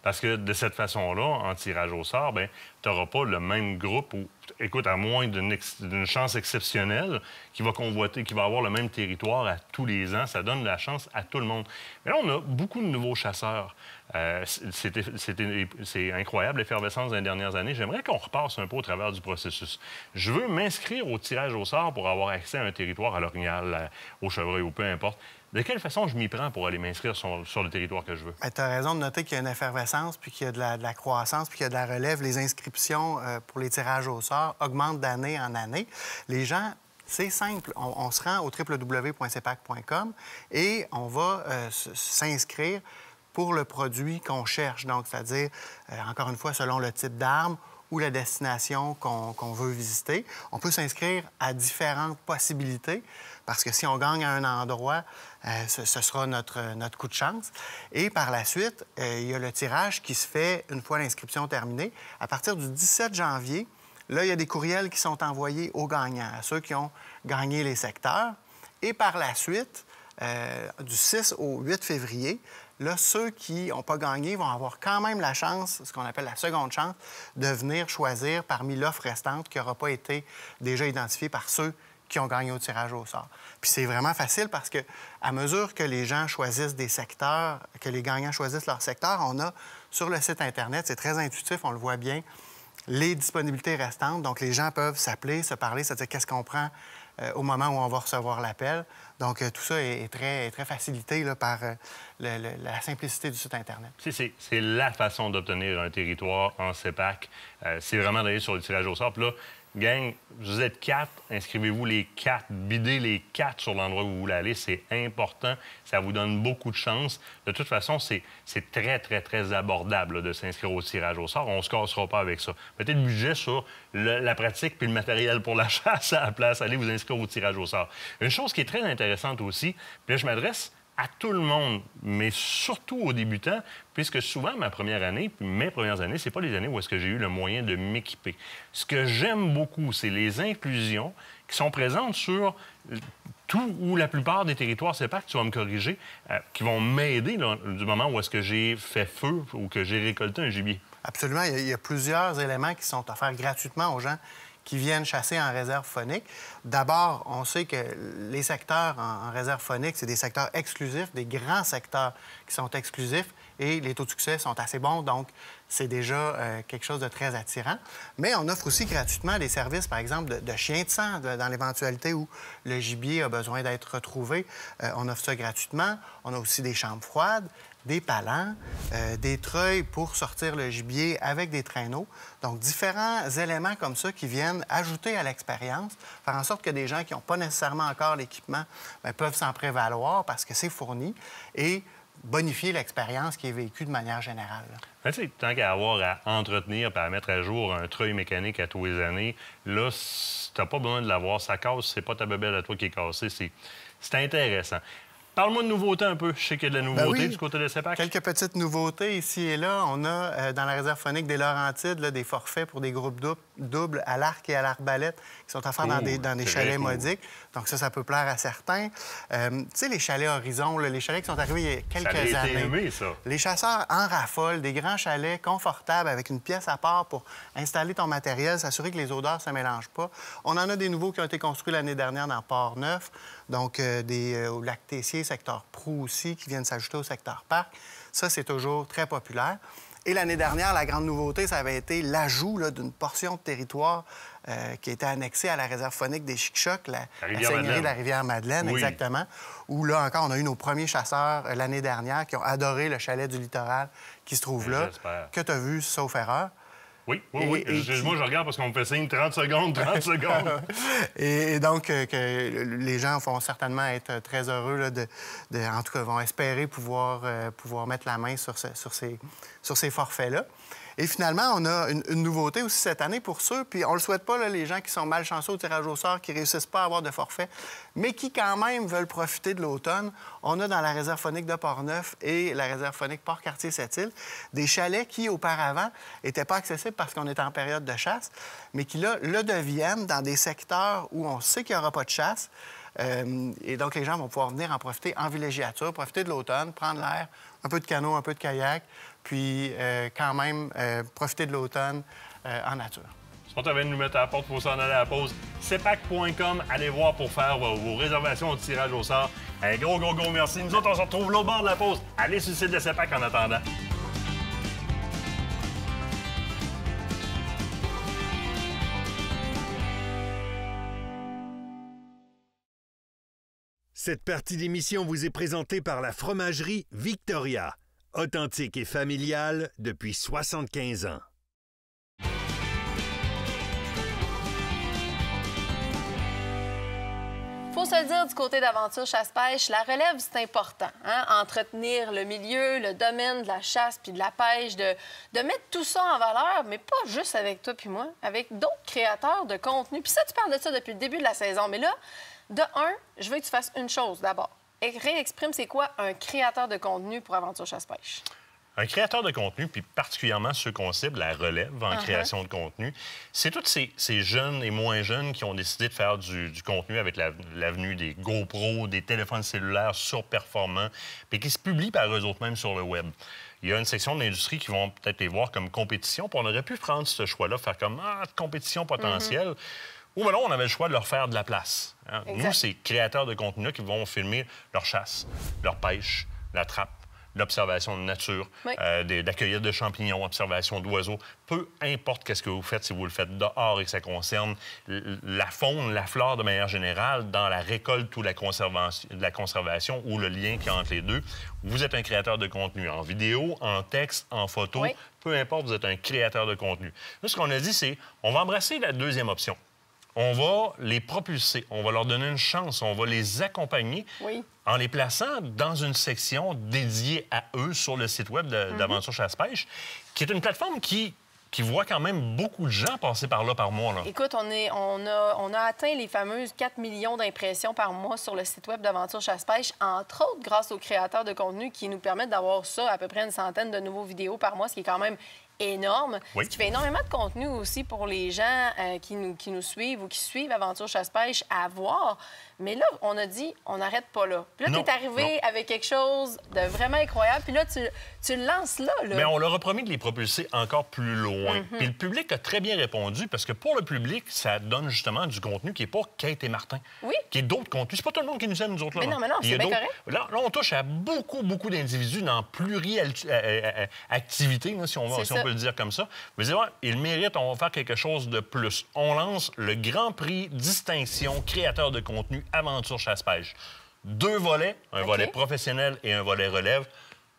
Parce que de cette façon-là, en tirage au sort, bien, tu n'auras pas le même groupe, ou, écoute, à moins d'une chance exceptionnelle, qui va convoiter, qui va avoir le même territoire à tous les ans. Ça donne la chance à tout le monde. Mais là, on a beaucoup de nouveaux chasseurs. C'est incroyable, l'effervescence des dernières années. J'aimerais qu'on repasse un peu au travers du processus. Je veux m'inscrire au tirage au sort pour avoir accès à un territoire, à l'orignal, au chevreuil ou peu importe. De quelle façon je m'y prends pour aller m'inscrire sur le territoire que je veux? Tu as raison de noter qu'il y a une effervescence, puis qu'il y a de la croissance, puis qu'il y a de la relève. Les inscriptions pour les tirages au sort augmentent d'année en année. Les gens... C'est simple. On se rend au www.cepac.com et on va s'inscrire pour le produit qu'on cherche. Donc, c'est-à-dire, encore une fois, selon le type d'arme ou la destination qu'on veut visiter. On peut s'inscrire à différentes possibilités parce que si on gagne à un endroit, ce sera notre coup de chance. Et par la suite, il y a le tirage qui se fait une fois l'inscription terminée. À partir du 17 janvier, là, il y a des courriels qui sont envoyés aux gagnants, à ceux qui ont gagné les secteurs. Et par la suite, du 6 au 8 février, là, ceux qui n'ont pas gagné vont avoir quand même la chance, ce qu'on appelle la seconde chance, de venir choisir parmi l'offre restante qui n'aura pas été déjà identifiée par ceux qui ont gagné au tirage au sort. Puis c'est vraiment facile parce que à mesure que les gens choisissent des secteurs, que les gagnants choisissent leur secteur, on a sur le site Internet, c'est très intuitif, on le voit bien, les disponibilités restantes. Donc, les gens peuvent s'appeler, se parler, c'est-à-dire qu'est-ce qu'on prend au moment où on va recevoir l'appel. Donc, tout ça est très facilité là, par la simplicité du site Internet. C'est la façon d'obtenir un territoire en CEPAC. C'est vraiment d'aller sur le tirage au sort. Puis là, gang, vous êtes 4, inscrivez-vous les 4, bidez les 4 sur l'endroit où vous voulez aller. C'est important, ça vous donne beaucoup de chance. De toute façon, c'est très abordable là, de s'inscrire au tirage au sort. On ne se cassera pas avec ça. Mettez le budget sur la pratique puis le matériel pour la chasse à la place. Allez vous inscrire au tirage au sort. Une chose qui est très intéressante aussi, puis là, je m'adresse à tout le monde, mais surtout aux débutants, puisque souvent, ma première année, puis mes premières années, c'est pas les années où est-ce que j'ai eu le moyen de m'équiper. Ce que j'aime beaucoup, c'est les inclusions qui sont présentes sur tout ou la plupart des territoires CEPAC, tu vas me corriger, qui vont m'aider du moment où est-ce que j'ai fait feu ou que j'ai récolté un gibier. Absolument. Il y a plusieurs éléments qui sont offerts gratuitement aux gens qui viennent chasser en réserve faunique. D'abord, on sait que les secteurs en réserve faunique, c'est des secteurs exclusifs, des grands secteurs qui sont exclusifs et les taux de succès sont assez bons, donc c'est déjà quelque chose de très attirant. Mais on offre aussi gratuitement des services, par exemple, de chiens de sang, dans l'éventualité où le gibier a besoin d'être retrouvé. On offre ça gratuitement. On a aussi des chambres froides, des palans, des treuils pour sortir le gibier avec des traîneaux. Donc, différents éléments comme ça qui viennent ajouter à l'expérience, faire en sorte que des gens qui n'ont pas nécessairement encore l'équipement peuvent s'en prévaloir parce que c'est fourni et bonifier l'expérience qui est vécue de manière générale. Tant qu'à avoir à entretenir et à mettre à jour un treuil mécanique à tous les années, là, si tu n'as pas besoin de l'avoir, ça casse, c'est pas ta bébelle à toi qui est cassée. C'est intéressant. Parle-moi de nouveautés un peu. Je sais qu'il y a de la nouveauté du côté de CEPAC. Quelques petites nouveautés ici et là. On a dans la réserve faunique des Laurentides des forfaits pour des groupes doubles à l'arc et à l'arbalète qui sont offerts dans des chalets modiques. Donc ça peut plaire à certains. Tu sais, les chalets Horizon, les chalets qui sont arrivés il y a quelques années. Aimé, ça. Les chasseurs en raffolent, des grands chalets confortables avec une pièce à part pour installer ton matériel, s'assurer que les odeurs ne se mélangent pas. On en a des nouveaux qui ont été construits l'année dernière dans Port-Neuf. Donc, au lac Tessier, secteur Proulx aussi, qui viennent s'ajouter au secteur Parc. Ça, c'est toujours très populaire. Et l'année dernière, la grande nouveauté, ça avait été l'ajout d'une portion de territoire qui était annexée à la réserve faunique des Chic-Chocs, la seigneurie de la Rivière-Madeleine, oui. Exactement. Où là encore, on a eu nos premiers chasseurs l'année dernière qui ont adoré le chalet du littoral qui se trouve là, que tu as vu, sauf erreur. Oui. Moi, je regarde parce qu'on me fait signe 30 secondes. Et donc, que les gens vont certainement être très heureux, là, en tout cas, vont espérer pouvoir mettre la main sur ces forfaits-là. Et finalement, on a une nouveauté aussi cette année pour ceux, puis on le souhaite pas, là, les gens qui sont malchanceux au tirage au sort, qui réussissent pas à avoir de forfait, mais qui quand même veulent profiter de l'automne. On a dans la réserve faunique de Port-Neuf et la réserve faunique Port-Cartier-Sept-Îles des chalets qui, auparavant, n'étaient pas accessibles parce qu'on était en période de chasse, mais qui, là, le deviennent dans des secteurs où on sait qu'il n'y aura pas de chasse. Et donc, les gens vont pouvoir venir en profiter en villégiature, profiter de l'automne, prendre l'air, un peu de canot, un peu de kayak, puis quand même profiter de l'automne en nature. Si on t'avait de nous mettre à la porte, il faut s'en aller à la pause. CEPAC.com, allez voir pour faire vos réservations au tirage au sort. Un gros merci. Nous autres, on se retrouve l'autre bord de la pause. Allez sur le site de CEPAC en attendant. Cette partie d'émission vous est présentée par la fromagerie Victoria, authentique et familiale depuis 75 ans. faut se le dire, du côté d'Aventure Chasse-Pêche, la relève, c'est important. Hein? Entretenir le milieu, le domaine de la chasse puis de la pêche, de mettre tout ça en valeur, mais pas juste avec toi puis moi, avec d'autres créateurs de contenu. Puis ça, tu parles de ça depuis le début de la saison. Mais là, de un, je veux que tu fasses une chose d'abord. Réexprime, c'est quoi un créateur de contenu pour Aventure Chasse-Pêche? Un créateur de contenu, puis particulièrement ceux qu'on cible, la relève en création de contenu, c'est tous ces jeunes et moins jeunes qui ont décidé de faire du contenu avec l'avenue des GoPro, des téléphones cellulaires surperformants, puis qui se publient par eux autres mêmes sur le web. Il y a une section de l'industrie qui vont peut-être les voir comme compétition, puis on aurait pu prendre ce choix-là, faire comme compétition potentielle. Ou bien là, on avait le choix de leur faire de la place. Hein? Nous, ces créateurs de contenu qui vont filmer leur chasse, leur pêche, la trappe, l'observation de nature, d'accueillir de champignons, observation d'oiseaux. Peu importe qu'est-ce que vous faites, si vous le faites dehors et que ça concerne la faune, la flore de manière générale, dans la récolte ou la conservation ou le lien qu'il y a entre les deux, vous êtes un créateur de contenu en vidéo, en texte, en photo. Peu importe, vous êtes un créateur de contenu. Nous, ce qu'on a dit, c'est on va embrasser la deuxième option. On va les propulser, on va leur donner une chance, on va les accompagner en les plaçant dans une section dédiée à eux sur le site web d'Aventure Chasse-Pêche, qui est une plateforme qui voit quand même beaucoup de gens passer par là par mois. Là. Écoute, on a atteint les fameuses 4 millions d'impressions par mois sur le site web d'Aventure Chasse-Pêche, entre autres grâce aux créateurs de contenu qui nous permettent d'avoir ça, à peu près une centaine de nouveaux vidéos par mois, ce qui est quand même énorme. Ce qui fait énormément de contenu aussi pour les gens qui nous suivent ou qui suivent Aventure Chasse-Pêche à voir. Mais là, on a dit, on n'arrête pas là. Puis là, tu es arrivé avec quelque chose de vraiment incroyable. Puis là, tu le lances là. Mais on leur a promis de les propulser encore plus loin. Puis le public a très bien répondu parce que pour le public, ça donne justement du contenu qui n'est pas Kate et Martin. Qui est d'autres contenus. C'est pas tout le monde qui nous aime, nous autres. Là, mais non, c'est bien correct. Là, on touche à beaucoup d'individus dans pluri-activités, si on peut le dire comme ça. Vous allez voir, ils méritent, on va faire quelque chose de plus. On lance le Grand Prix Distinction Créateur de contenu Aventure Chasse-Pêche. 2 volets, un volet professionnel et un volet relève.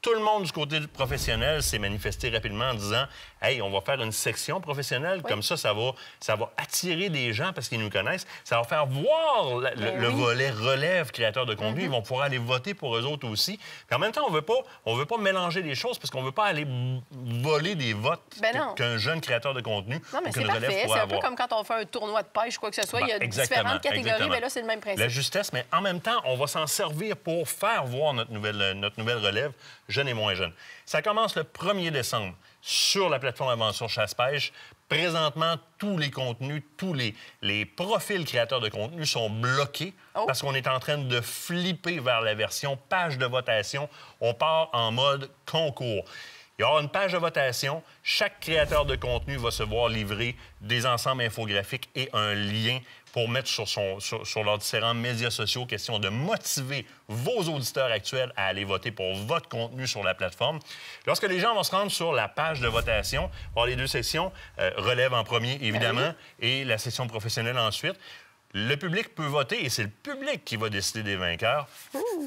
Tout le monde du côté du professionnel s'est manifesté rapidement en disant « Hey, on va faire une section professionnelle. Comme ça va attirer des gens parce qu'ils nous connaissent. Ça va faire voir le volet relève créateur de contenu. Ils vont pouvoir aller voter pour eux autres aussi. Puis en même temps, on veut pas mélanger les choses parce qu'on veut pas aller voler des votes qu'un jeune créateur de contenu ou qu'une relève pourrait avoir. C'est un peu comme quand on fait un tournoi de pêche ou quoi que ce soit. Il y a différentes catégories, mais là, c'est le même principe. La justesse, mais en même temps, on va s'en servir pour faire voir notre nouvelle relève, jeunes et moins jeunes. Ça commence le 1er décembre sur la plateforme Aventure Chasse-Pêche. Présentement, tous les contenus, tous les profils créateurs de contenu sont bloqués parce qu'on est en train de flipper vers la version page de votation. On part en mode concours. Il y aura une page de votation. Chaque créateur de contenu va se voir livrer des ensembles infographiques et un lien pour mettre sur leurs différents médias sociaux, question de motiver vos auditeurs actuels à aller voter pour votre contenu sur la plateforme. Lorsque les gens vont se rendre sur la page de votation, on va avoir les 2 sections, relève en premier, évidemment, et la section professionnelle ensuite. Le public peut voter et c'est le public qui va décider des vainqueurs.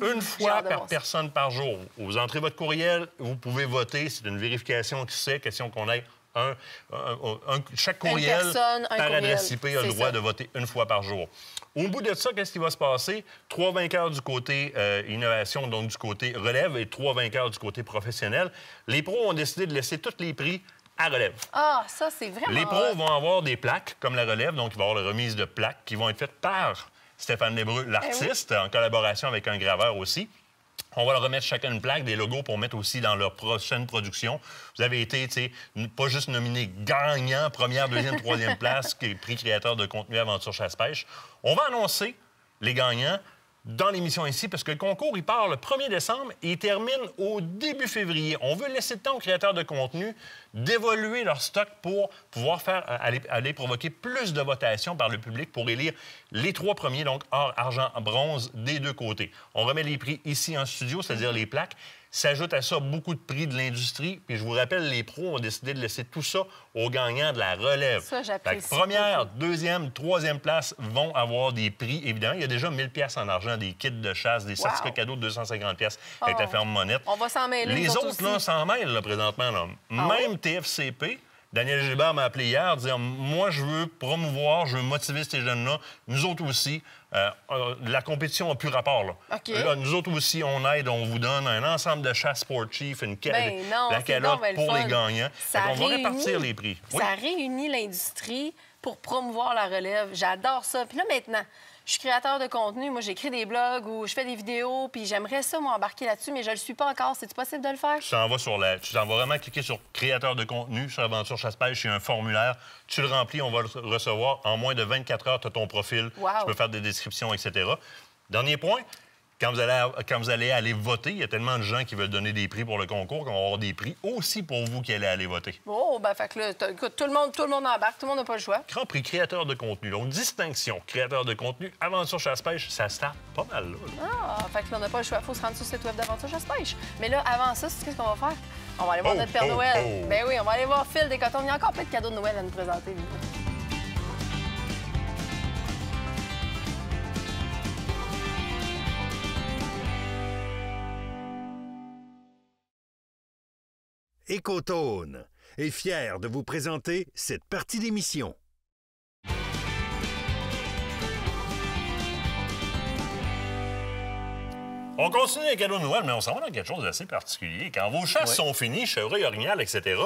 Une fois par personne par jour. Vous entrez votre courriel, vous pouvez voter. C'est une vérification qui se fait, question qu'on ait chaque courriel par adresse IP a le droit de voter une fois par jour. Au bout de ça, qu'est-ce qui va se passer? 3 vainqueurs du côté innovation, donc du côté relève, et 3 vainqueurs du côté professionnel. Les pros ont décidé de laisser tous les prix à relève. Ah, ça, c'est vraiment... Les pros vont avoir des plaques, comme la relève, donc il va y avoir la remise de plaques qui vont être faites par Stéphane Lébreux, l'artiste, en collaboration avec un graveur aussi. On va leur remettre chacun une plaque, des logos pour mettre aussi dans leur prochaine production. Vous avez été, tu sais, pas juste nominé gagnant, 1e, 2e, 3e place, prix créateur de contenu Aventure Chasse-Pêche. On va annoncer les gagnants dans l'émission ici, parce que le concours, il part le 1er décembre et il termine au début février. On veut laisser le temps aux créateurs de contenu d'évoluer leur stock pour pouvoir aller provoquer plus de votations par le public pour élire les 3 premiers, donc or, argent, bronze, des 2 côtés. On remet les prix ici en studio, c'est-à-dire les plaques. S'ajoute à ça beaucoup de prix de l'industrie. Puis je vous rappelle, les pros ont décidé de laisser tout ça aux gagnants de la relève. Ça, j'apprécie. 1e, 2e, 3e place vont avoir des prix, évidemment. Il y a déjà 1000 pièces en argent, des kits de chasse, des certificats cadeaux de 250 pièces avec la ferme Monette. On va s'en mêler. Les autres, là, s'en mêlent, là, présentement. Là. Même TFCP Daniel Gilbert m'a appelé hier, disant moi, je veux promouvoir, je veux motiver ces jeunes-là. Nous autres aussi, la compétition n'a plus rapport. Là. Okay. Là, nous autres aussi, on aide, on vous donne un ensemble de chats sportifs, la calotte pour les gagnants. On va répartir les prix. Ça réunit l'industrie pour promouvoir la relève. J'adore ça. Puis là, maintenant, je suis créateur de contenu. Moi, j'écris des blogs ou je fais des vidéos, puis j'aimerais ça, moi, embarquer là-dessus, mais je le suis pas encore. C'est-tu possible de le faire? Tu t'en vas vraiment cliquer sur créateur de contenu sur Aventure Chasse-Pêche. Il y a un formulaire. Tu le remplis, on va le recevoir. En moins de 24 heures, tu as ton profil. Wow. Tu peux faire des descriptions, etc. Dernier point. Quand vous allez aller voter, il y a tellement de gens qui veulent donner des prix pour le concours qu'on va avoir des prix aussi pour vous qui allez aller voter. Oh, ben fait que là, écoute, tout le monde embarque, tout le monde n'a pas le choix. Grand prix créateur de contenu. Donc, distinction, créateur de contenu, Aventure Chasse-Pêche, ça se tape pas mal là. Ah, fait que là, on n'a pas le choix. Il faut se rendre sur le site web d'Aventure Chasse-Pêche. Mais là, avant ça, c'est qu'est-ce qu'on va faire? On va aller voir notre Père Noël. Ben oui, on va aller voir Phil des Cotons. Il y a encore plein de cadeaux de Noël à nous présenter, lui. Écotone est fier de vous présenter cette partie d'émission. On continue les cadeaux de Noël, mais on s'en va dans quelque chose d'assez particulier. Quand vos chasses sont finies, chevreuil, orignal, etc.,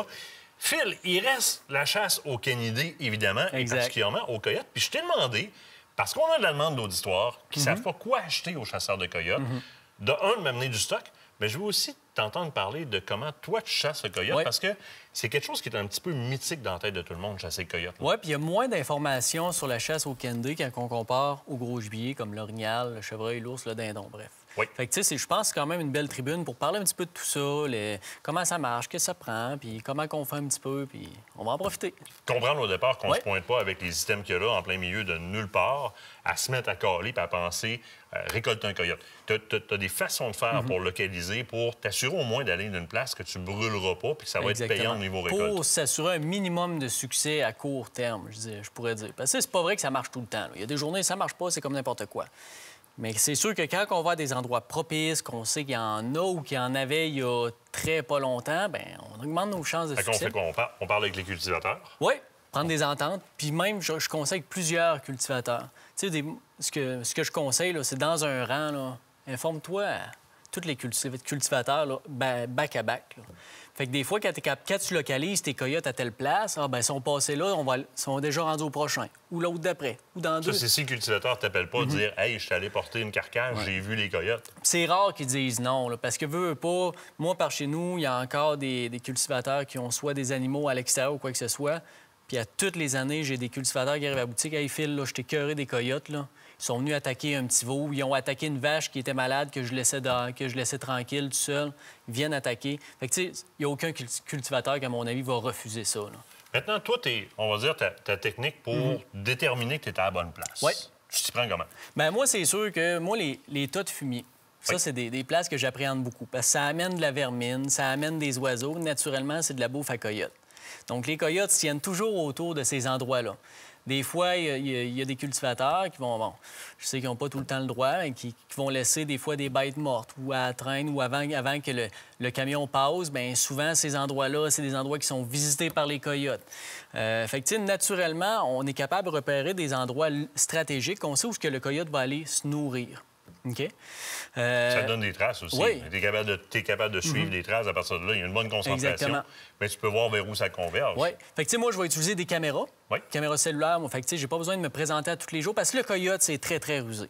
Phil, il reste la chasse aux canidés, évidemment, et particulièrement aux coyotes. Puis je t'ai demandé, parce qu'on a de la demande d'auditoire qui ne savent pas quoi acheter aux chasseurs de coyotes, de m'amener du stock, mais je veux aussi t'entendre parler de comment toi, tu chasses le coyote, parce que c'est quelque chose qui est un petit peu mythique dans la tête de tout le monde, chasser le coyote. Oui, puis il y a moins d'informations sur la chasse au canidé quand on compare au gros gibier comme l'orignal, le chevreuil, l'ours, le dindon, bref. Oui. Fait que, tu sais, je pense que c'est quand même une belle tribune pour parler un petit peu de tout ça, comment ça marche, qu'est-ce que ça prend, puis comment qu'on fait un petit peu, puis on va en profiter. Comprendre au départ qu'on se pointe pas avec les systèmes qu'il y a là, en plein milieu de nulle part, à se mettre à caler puis à penser récolter un coyote. Tu as des façons de faire pour localiser, pour t'assurer au moins d'aller d'une place que tu brûleras pas puis que ça va être payant au niveau récolte. Pour s'assurer un minimum de succès à court terme, je pourrais dire. Parce que c'est pas vrai que ça marche tout le temps. Il y a des journées, ça marche pas, c'est comme n'importe quoi. Mais c'est sûr que quand on va à des endroits propices, qu'on sait qu'il y en a ou qu'il y en avait il y a très pas longtemps, bien, on augmente nos chances de succès. On fait quoi? On parle avec les cultivateurs? Oui, prendre des ententes. Puis même, je conseille plusieurs cultivateurs. Tu sais, ce que je conseille, c'est dans un rang, là, informe-toi à tous les cultivateurs, là, back à back. Là. Fait que des fois, quand tu localises tes coyotes à telle place, ils sont passés là, ils sont déjà rendus au prochain, ou l'autre d'après, ou dans deux. Ça, c'est si le cultivateur t'appelle pas, dire « Hey, je suis allé porter une carcasse, j'ai vu les coyotes. » C'est rare qu'ils disent non, là, parce que veux pas, moi, par chez nous, il y a encore des cultivateurs qui ont soit des animaux à l'extérieur ou quoi que ce soit. Puis à toutes les années, j'ai des cultivateurs qui arrivent à la boutique. « Hey, Phil, là, je t'ai écœuré des coyotes, là. » Ils sont venus attaquer un petit veau. Ils ont attaqué une vache qui était malade, que je laissais tranquille, tout seul. Ils viennent attaquer. Fait que, tu sais, il n'y a aucun cultivateur qui, à mon avis, va refuser ça. Là. Maintenant, toi, on va dire ta technique pour déterminer que tu es à la bonne place. Oui. Tu t'y prends comment? Bien, moi, c'est sûr que moi, les tas de fumier, ça, c'est des places que j'appréhende beaucoup. Parce que ça amène de la vermine, ça amène des oiseaux. Naturellement, c'est de la bouffe à coyotes. Donc, les coyotes tiennent toujours autour de ces endroits-là. Des fois, il y a des cultivateurs qui vont, je sais qu'ils n'ont pas tout le temps le droit, mais qui vont laisser des fois des bêtes mortes ou à la traîne ou avant que le camion passe. Bien, souvent, ces endroits-là, c'est des endroits qui sont visités par les coyotes. Fait que, tu sais, naturellement, on est capable de repérer des endroits stratégiques. On sait où le coyote va aller se nourrir. OK? Ça te donne des traces aussi. Oui. Tu es capable de suivre les traces à partir de là. Il y a une bonne concentration. Exactement. Mais tu peux voir vers où ça converge. Oui. Fait que, tu sais, moi, je vais utiliser des caméras. Oui. Caméras cellulaires. Fait que, tu sais, j'ai pas besoin de me présenter à tous les jours parce que le coyote, c'est très, très rusé.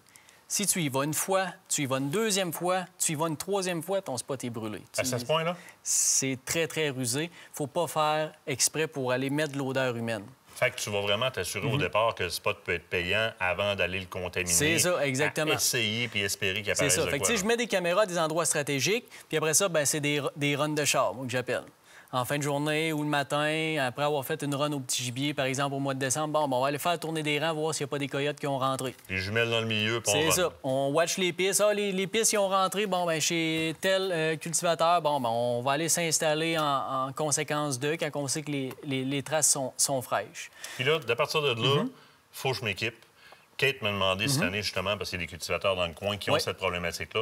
Si tu y vas une fois, tu y vas une deuxième fois, tu y vas une troisième fois, ton spot est brûlé. À ce point-là? C'est très, très rusé. Faut pas faire exprès pour aller mettre de l'odeur humaine. Fait que tu vas vraiment t'assurer au départ que le spot peut être payant avant d'aller le contaminer. C'est ça, exactement. Essayer puis espérer qu'il apparaisse. C'est ça. Fait que, tu sais, je mets des caméras à des endroits stratégiques, puis après ça, ben c'est des runs de char, moi, que j'appelle. En fin de journée ou le matin, après avoir fait une run au petit gibier, par exemple, au mois de décembre, on va aller faire tourner des rangs, voir s'il n'y a pas des coyotes qui ont rentré. Les jumelles dans le milieu, puis c'est ça. On watch les pistes. Ah, les pistes, ils ont rentré. Bon, ben chez tel cultivateur, bon, ben on va aller s'installer en conséquence d'eux quand on sait que les traces sont fraîches. Puis là, à partir de là, faut que je m'équipe. Kate m'a demandé cette année, justement, parce qu'il y a des cultivateurs dans le coin qui ont cette problématique-là,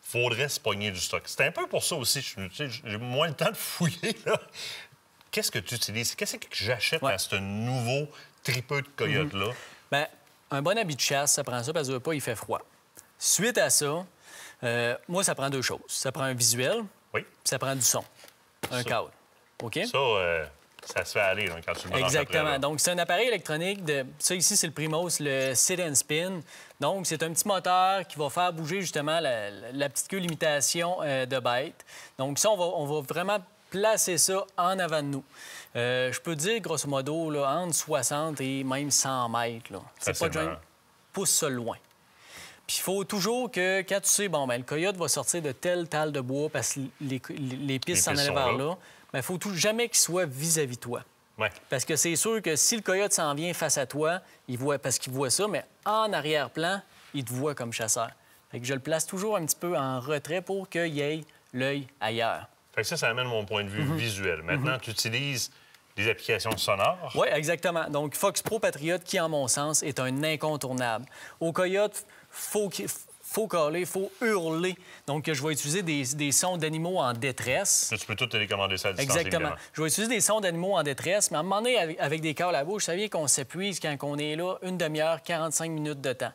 faudrait se pogner du stock. C'est un peu pour ça aussi, j'ai moins le temps de fouiller, là. qu'est-ce que tu utilises? Qu'est-ce que j'achète à ce nouveau tripeux de coyote-là? Bien, un bon habit de chasse, ça prend ça parce que pas, il fait froid. Suite à ça, moi, ça prend deux choses. Ça prend un visuel, puis ça prend du son, un cadre. OK? Ça se fait aller là, quand tu le branches. Exactement. Après, donc, c'est un appareil électronique. Ça, ici, c'est le Primos, le Sit and Spin. Donc, c'est un petit moteur qui va faire bouger, justement, la petite queue limitation de bête. Donc, ça, on va vraiment placer ça en avant de nous. Je peux dire, grosso modo, là, entre 60 et même 100 mètres. C'est pas de gêne. Pousse ça loin. Puis il faut toujours que, quand tu sais, bon, bien, le coyote va sortir de telle talle de bois parce que les pistes s'en allaient vers là, il faut jamais qu'il soit vis-à-vis de toi. Ouais. Parce que c'est sûr que si le coyote s'en vient face à toi, parce qu'il voit ça, mais en arrière-plan, il te voit comme chasseur. Fait que je le place toujours un petit peu en retrait pour qu'il y ait l'œil ailleurs. Fait que ça amène mon point de vue visuel. Maintenant, tu utilises des applications sonores. Oui, exactement. Donc, Fox Pro Patriot, qui, en mon sens, est un incontournable. Au coyote, faut caler, faut hurler. Donc, je vais utiliser des sons d'animaux en détresse. Là, tu peux tout télécommander ça à distance, exactement. Évidemment. Je vais utiliser des sons d'animaux en détresse, mais à un moment donné, avec des cales à la bouche, vous saviez qu'on s'épuise quand on est là une demi-heure, 45 minutes de temps.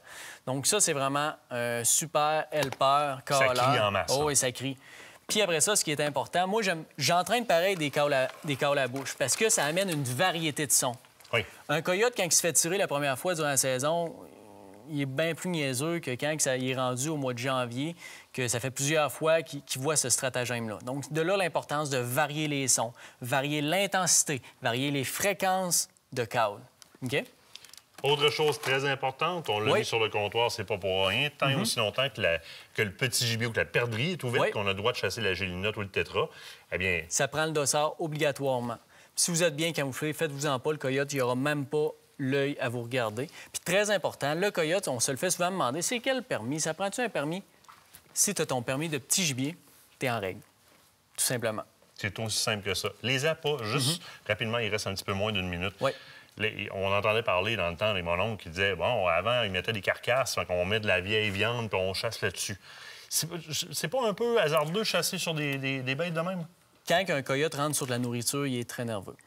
Donc, ça, c'est vraiment un super helper, caleur. Ça crie en masse. Oh, oui, ça crie. Puis après ça, ce qui est important, moi, j'entraîne pareil des cales à la bouche parce que ça amène une variété de sons. Oui. Un coyote, quand il se fait tirer la première fois durant la saison, il est bien plus niaiseux que quand il est rendu au mois de janvier, que ça fait plusieurs fois qu'il voit ce stratagème-là. Donc, de là, l'importance de varier les sons, varier l'intensité, varier les fréquences de call. OK? Autre chose très importante, on l'a mis sur le comptoir, c'est pas pour rien. Tant et aussi longtemps que le petit gibier ou que la perdrix est ouverte, qu'on a le droit de chasser la gélinote ou le tétra, eh bien... Ça prend le dossard obligatoirement. Puis si vous êtes bien camouflé, faites-vous-en pas, le coyote, il n'y aura même pas l'œil à vous regarder. Puis très important, le coyote, on se le fait souvent demander, c'est quel permis? Ça prend-tu un permis? Si tu as ton permis de petit gibier, tu es en règle, tout simplement. C'est aussi simple que ça. Les appâts, juste rapidement, il reste un petit peu moins d'une minute. Oui. On entendait parler dans le temps des mon oncle qui disaient, bon, avant, ils mettaient des carcasses, fait qu'on met de la vieille viande, puis on chasse là-dessus. C'est pas un peu hasardeux de chasser sur des bêtes de même? Quand un coyote rentre sur de la nourriture, il est très nerveux.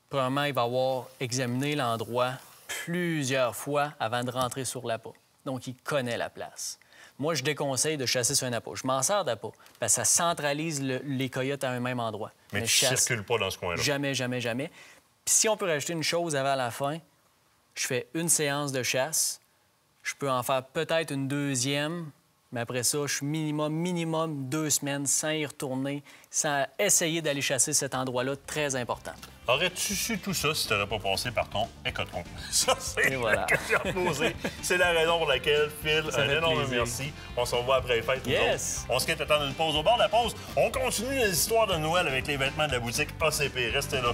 Premièrement, il va avoir examiné l'endroit plusieurs fois avant de rentrer sur l'appât. Donc, il connaît la place. Moi, je déconseille de chasser sur un appât. Je m'en sers d'appât parce que ça centralise les coyotes à un même endroit. Mais tu ne circules pas dans ce coin-là? Jamais, jamais, jamais. Puis si on peut rajouter une chose avant la fin, je fais une séance de chasse. Je peux en faire peut-être une deuxième, mais après ça, je suis minimum 2 semaines sans y retourner, sans essayer d'aller chasser cet endroit-là, très important. Aurais-tu su tout ça si tu n'aurais pas passé par ton écoton? Ça, c'est la question posée. C'est la raison pour laquelle, Phil, un énorme merci. On se revoit après les fêtes. Yes! On se quitte à temps d'une pause. Au bord de la pause, on continue les histoires de Noël avec les vêtements de la boutique ACP. Restez là.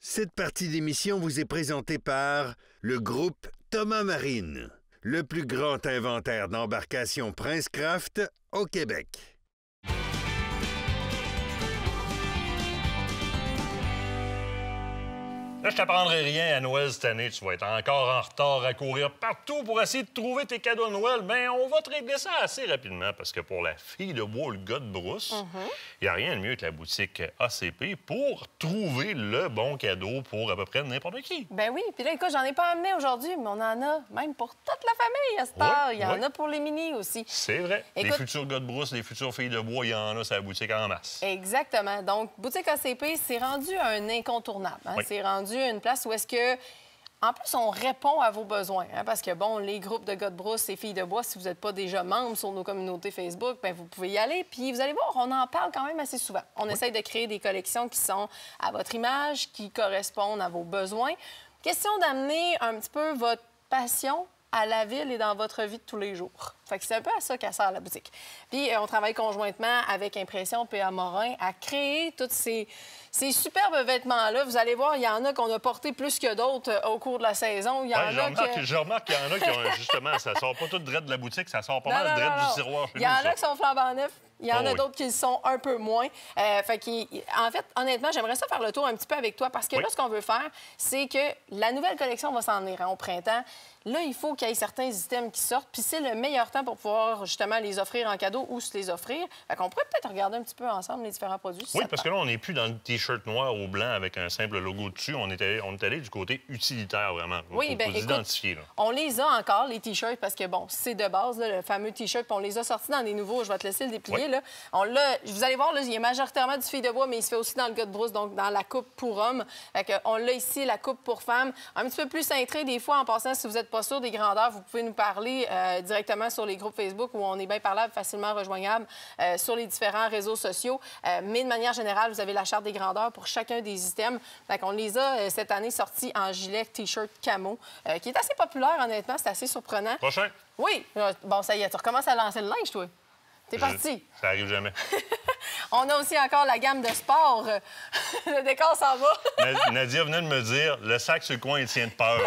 Cette partie d'émission vous est présentée par le groupe Thomas Marine, le plus grand inventaire d'embarcations Princecraft au Québec. Là, je t'apprendrai rien à Noël cette année. Tu vas être encore en retard à courir partout pour essayer de trouver tes cadeaux de Noël. Mais on va te régler ça assez rapidement parce que pour la fille de bois ou le gars de brousse, il n'y a rien de mieux que la boutique ACP pour trouver le bon cadeau pour à peu près n'importe qui. Ben oui. Puis là, écoute, j'en ai pas amené aujourd'hui, mais on en a même pour toute la famille à cette heure. Il y en a pour les minis aussi. C'est vrai. Écoute... Les futurs gars de brousse, les futures filles de bois, il y en a sur la boutique en masse. Exactement. Donc, boutique ACP, c'est rendu un incontournable. Hein? Oui. C'est rendu une place où est-ce que, en plus, on répond à vos besoins. Hein? Parce que, bon, les groupes de gars de brousse et filles de bois, si vous n'êtes pas déjà membre sur nos communautés Facebook, bien, vous pouvez y aller. Puis, vous allez voir, on en parle quand même assez souvent. On essaye de créer des collections qui sont à votre image, qui correspondent à vos besoins. Question d'amener un petit peu votre passion à la ville et dans votre vie de tous les jours. Fait que c'est un peu à ça qu'elle sert la boutique. Puis on travaille conjointement avec Impression PA Morin à créer toutes ces superbes vêtements-là. Vous allez voir, il y en a qu'on a porté plus que d'autres au cours de la saison. Je remarque qu'il y en a qui ont, justement, ça sort pas tout direct de la boutique, ça sort pas mal direct du tiroir chez nous. Il y en a qui sont flambant neufs. Il y en a d'autres qui le sont un peu moins. En fait, honnêtement, j'aimerais ça faire le tour un petit peu avec toi parce que là, ce qu'on veut faire, c'est que la nouvelle collection va s'en venir au printemps. Là, il faut qu'il y ait certains items qui sortent, puis c'est le meilleur temps pour pouvoir justement les offrir en cadeau ou se les offrir. Fait qu'on pourrait peut-être regarder un petit peu ensemble les différents produits. Oui, parce que là, on n'est plus dans le T-shirt noir au blanc avec un simple logo dessus. On est allé du côté utilitaire, vraiment. Oui, bien, écoute, on les a encore, les T-shirts, parce que, bon, c'est de base, là, le fameux T-shirt, puis on les a sortis dans des nouveaux. Je vais te laisser le déplier, là. Vous allez voir, là, il y a majoritairement du fil de bois, mais il se fait aussi dans le gars de brousse, donc dans la coupe pour homme. On l'a ici, la coupe pour femme. Un petit peu plus cintré, des fois, en passant, si vous n'êtes pas sûr des grandeurs, vous pouvez nous parler directement sur les groupes Facebook où on est bien parlable, facilement rejoignable sur les différents réseaux sociaux. Mais de manière générale, vous avez la charte des grandeurs pour chacun des items. On les a cette année sortis en gilet T-shirt camo, qui est assez populaire, honnêtement. C'est assez surprenant. Prochain. Oui. Bon, ça y est, tu recommences à lancer le linge, toi. T'es parti. Ça arrive jamais. On a aussi encore la gamme de sport. Le décor s'en va. Nadia venait de me dire, le sac sur le coin, il tient de peur.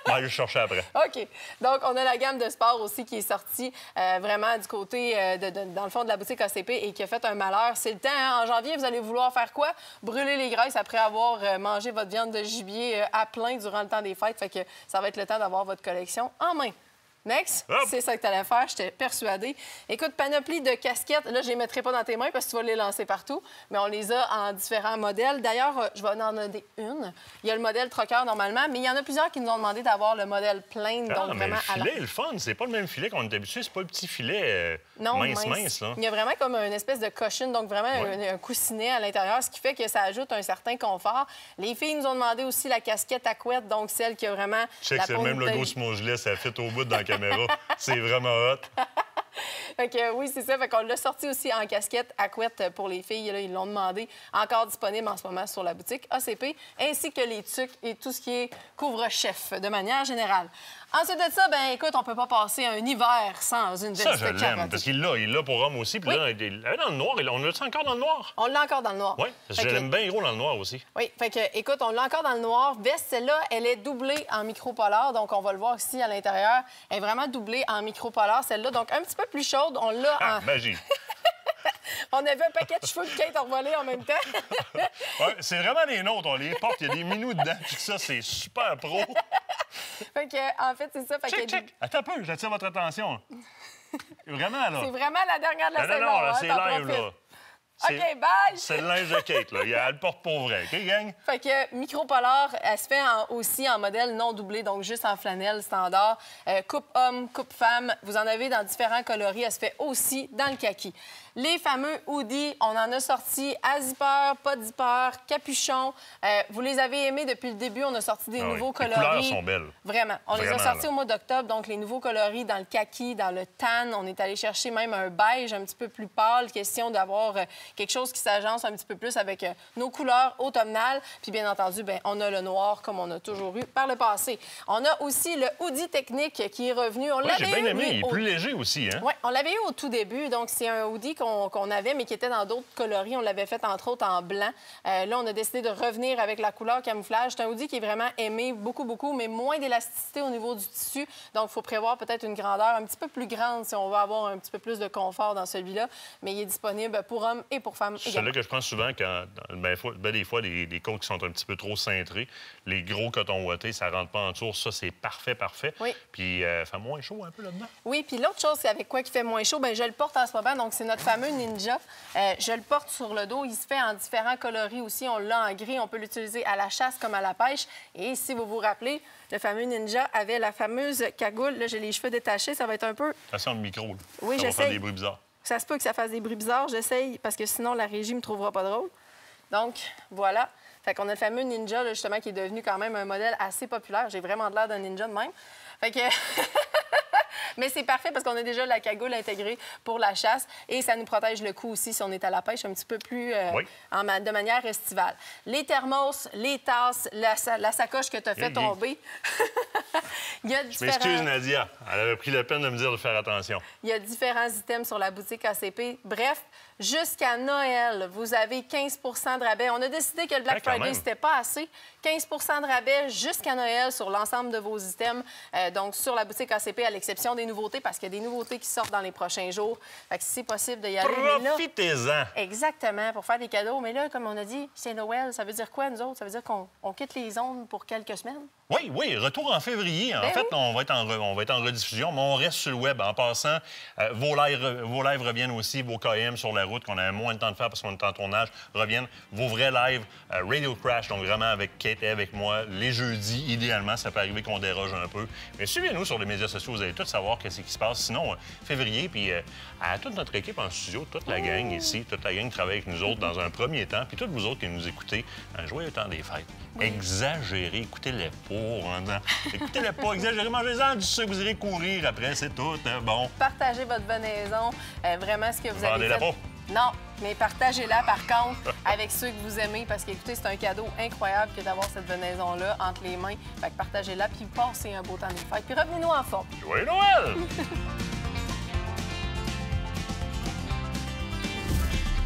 On va aller le chercher après. OK. Donc, on a la gamme de sport aussi qui est sortie vraiment du côté, dans le fond, de la boutique ACP et qui a fait un malheur. C'est le temps, hein? En janvier, vous allez vouloir faire quoi? Brûler les graisses après avoir mangé votre viande de gibier à plein durant le temps des fêtes. Fait que ça va être le temps d'avoir votre collection en main. Next, c'est ça que tu allais faire, j'étais persuadée. Écoute, panoplie de casquettes. Là, je les mettrai pas dans tes mains parce que tu vas les lancer partout, mais on les a en différents modèles. D'ailleurs, je vais en donner une. Il y a le modèle trocker normalement, mais il y en a plusieurs qui nous ont demandé d'avoir le modèle plain. Donc mais vraiment le filet, le fun, c'est pas le même filet qu'on est habitué. C'est pas le petit filet mince. Là. Il y a vraiment comme une espèce de cushion, donc vraiment un coussinet à l'intérieur, ce qui fait que ça ajoute un certain confort. Les filles nous ont demandé aussi la casquette à couette, donc celle qui a vraiment... Je sais que c'est le même logo sur mon gilet, ça fit au bout dans la caméra. C'est vraiment hot. Fait que, oui, c'est ça. Fait qu'on l'a sorti aussi en casquette à couette pour les filles. Là, ils l'ont demandé. Encore disponible en ce moment sur la boutique ACP, ainsi que les tucs et tout ce qui est couvre-chef de manière générale. Ensuite de ça, ben écoute, on peut pas passer un hiver sans une veste carottée. Ça, je l'aime, parce qu'il l'a pour homme aussi. Puis là, dans le noir, on l'a encore dans le noir? On l'a encore dans le noir. Oui, parce que je l'aime bien gros dans le noir aussi. Oui, fait que, écoute, on l'a encore dans le noir. Veste, celle-là, elle est doublée en micro-polar, donc on va le voir ici à l'intérieur. Elle est vraiment doublée en micro-polar, celle-là, donc un petit peu plus chaude. On l'a en... magie! On avait un paquet de cheveux de Kate envolés en même temps. Ouais, c'est vraiment les nôtres. On les porte, il y a des minous dedans. Puis ça, c'est super pro. Fait que, en fait, c'est ça. Fait check. Attends un peu, j'attire votre attention. Vraiment, là. C'est vraiment la dernière de la saison. Non, c'est live, là. OK, bye! C'est le linge de Kate, là. Elle le porte pour vrai. OK, gang? Fait que micro-polar, elle se fait aussi en modèle non doublé, donc juste en flanelle standard. Coupe homme, coupe femme. Vous en avez dans différents coloris. Elle se fait aussi dans le kaki. Les fameux hoodies, on en a sorti à zipper, pas de zipper, capuchon. Vous les avez aimés depuis le début. On a sorti des nouveaux coloris. Les couleurs sont belles. Vraiment. On les a sortis au mois d'octobre, donc les nouveaux coloris dans le kaki, dans le tan. On est allé chercher même un beige un petit peu plus pâle. Question d'avoir quelque chose qui s'agence un petit peu plus avec nos couleurs automnales. Puis bien entendu, bien, on a le noir comme on a toujours eu par le passé. On a aussi le hoodie technique qui est revenu. On l'avait bien aimé. Il est plus léger aussi, hein? Oui, on l'avait eu au tout début. Donc c'est un hoodie qu'on avait, mais qui était dans d'autres coloris. On l'avait fait, entre autres, en blanc. Là, on a décidé de revenir avec la couleur camouflage. C'est un hoodie qui est vraiment aimé beaucoup, beaucoup, mais moins d'élasticité au niveau du tissu. Donc, il faut prévoir peut-être une grandeur un petit peu plus grande si on veut avoir un petit peu plus de confort dans celui-là. Mais il est disponible pour hommes et pour femmes également. C'est celui que je prends souvent quand, des fois, les côtes qui sont un petit peu trop cintrées, les gros cotons ouatés, ça rentre pas en dessous. Ça, c'est parfait, parfait. Oui. Puis, ça fait moins chaud un peu là-dedans. Oui, puis l'autre chose, c'est avec quoi qui fait moins chaud, bien, je le porte en ce moment. Donc, c'est notre fameux Ninja. Je le porte sur le dos. Il se fait en différents coloris aussi. On l'a en gris. On peut l'utiliser à la chasse comme à la pêche. Et si vous vous rappelez, le fameux Ninja avait la fameuse cagoule. Là, j'ai les cheveux détachés. Ça va être un peu... Attention le micro. Là. Oui, j'essaie. Ça va faire des bruits bizarres. Ça se peut que ça fasse des bruits bizarres. J'essaye parce que sinon, la régie me trouvera pas drôle. Donc, voilà. Fait qu'on a le fameux Ninja, là, justement, qui est devenu quand même un modèle assez populaire. J'ai vraiment de l'air d'un ninja de même. Fait que... Mais c'est parfait parce qu'on a déjà la cagoule intégrée pour la chasse et ça nous protège le cou aussi si on est à la pêche un petit peu plus de manière estivale. Les thermos, les tasses, la sacoche que tu as fait tomber. Il y a Je m'excuse, Nadia. Elle avait pris la peine de me dire de faire attention. Il y a différents items sur la boutique ACP. Bref, jusqu'à Noël, vous avez 15 de rabais. On a décidé que le Black Friday, c'était pas assez. 15 de rabais jusqu'à Noël sur l'ensemble de vos items. Donc, sur la boutique ACP, à l'exception des nouveautés, parce qu'il y a des nouveautés qui sortent dans les prochains jours. Fait que si c'est possible d'y aller. Profitez-en! Exactement, pour faire des cadeaux. Mais là, comme on a dit, c'est Noël. Ça veut dire quoi, nous autres? Ça veut dire qu'on quitte les zones pour quelques semaines? Oui, retour en février. En fait, on va être en rediffusion, mais on reste sur le web. En passant, vos lives reviennent aussi, vos KM sur la route, qu'on avait moins de temps de faire parce qu'on est en tournage, reviennent. Vos vrais lives, Radio Crash, donc vraiment avec Kate et avec moi, les jeudis, idéalement. Ça peut arriver qu'on déroge un peu. Mais suivez-nous sur les médias sociaux, vous allez tout savoir qu'est-ce qui se passe. Sinon, février, puis à toute notre équipe en studio, toute la gang ici, toute la gang qui travaille avec nous autres dans un premier temps, puis toutes vous autres qui nous écoutez, un joyeux temps des fêtes. Exagérez, écoutez-les pas. Écoutez-les pas, exagérez, mangez-en du sucre, vous irez courir après, c'est tout. Hein, bon. Partagez votre venaison, vraiment ce que vous avez Vendez-la fait. pas. Non, mais partagez-la par contre avec ceux que vous aimez parce que, écoutez, c'est un cadeau incroyable que d'avoir cette venaison-là entre les mains. Fait que partagez-la, puis passez un beau temps des fêtes. Puis revenez-nous en forme. Joyeux Noël!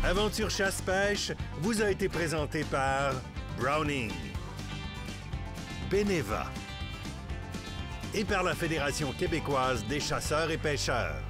Aventure chasse-pêche vous a été présenté par Browning, Beneva et par la Fédération québécoise des chasseurs et pêcheurs.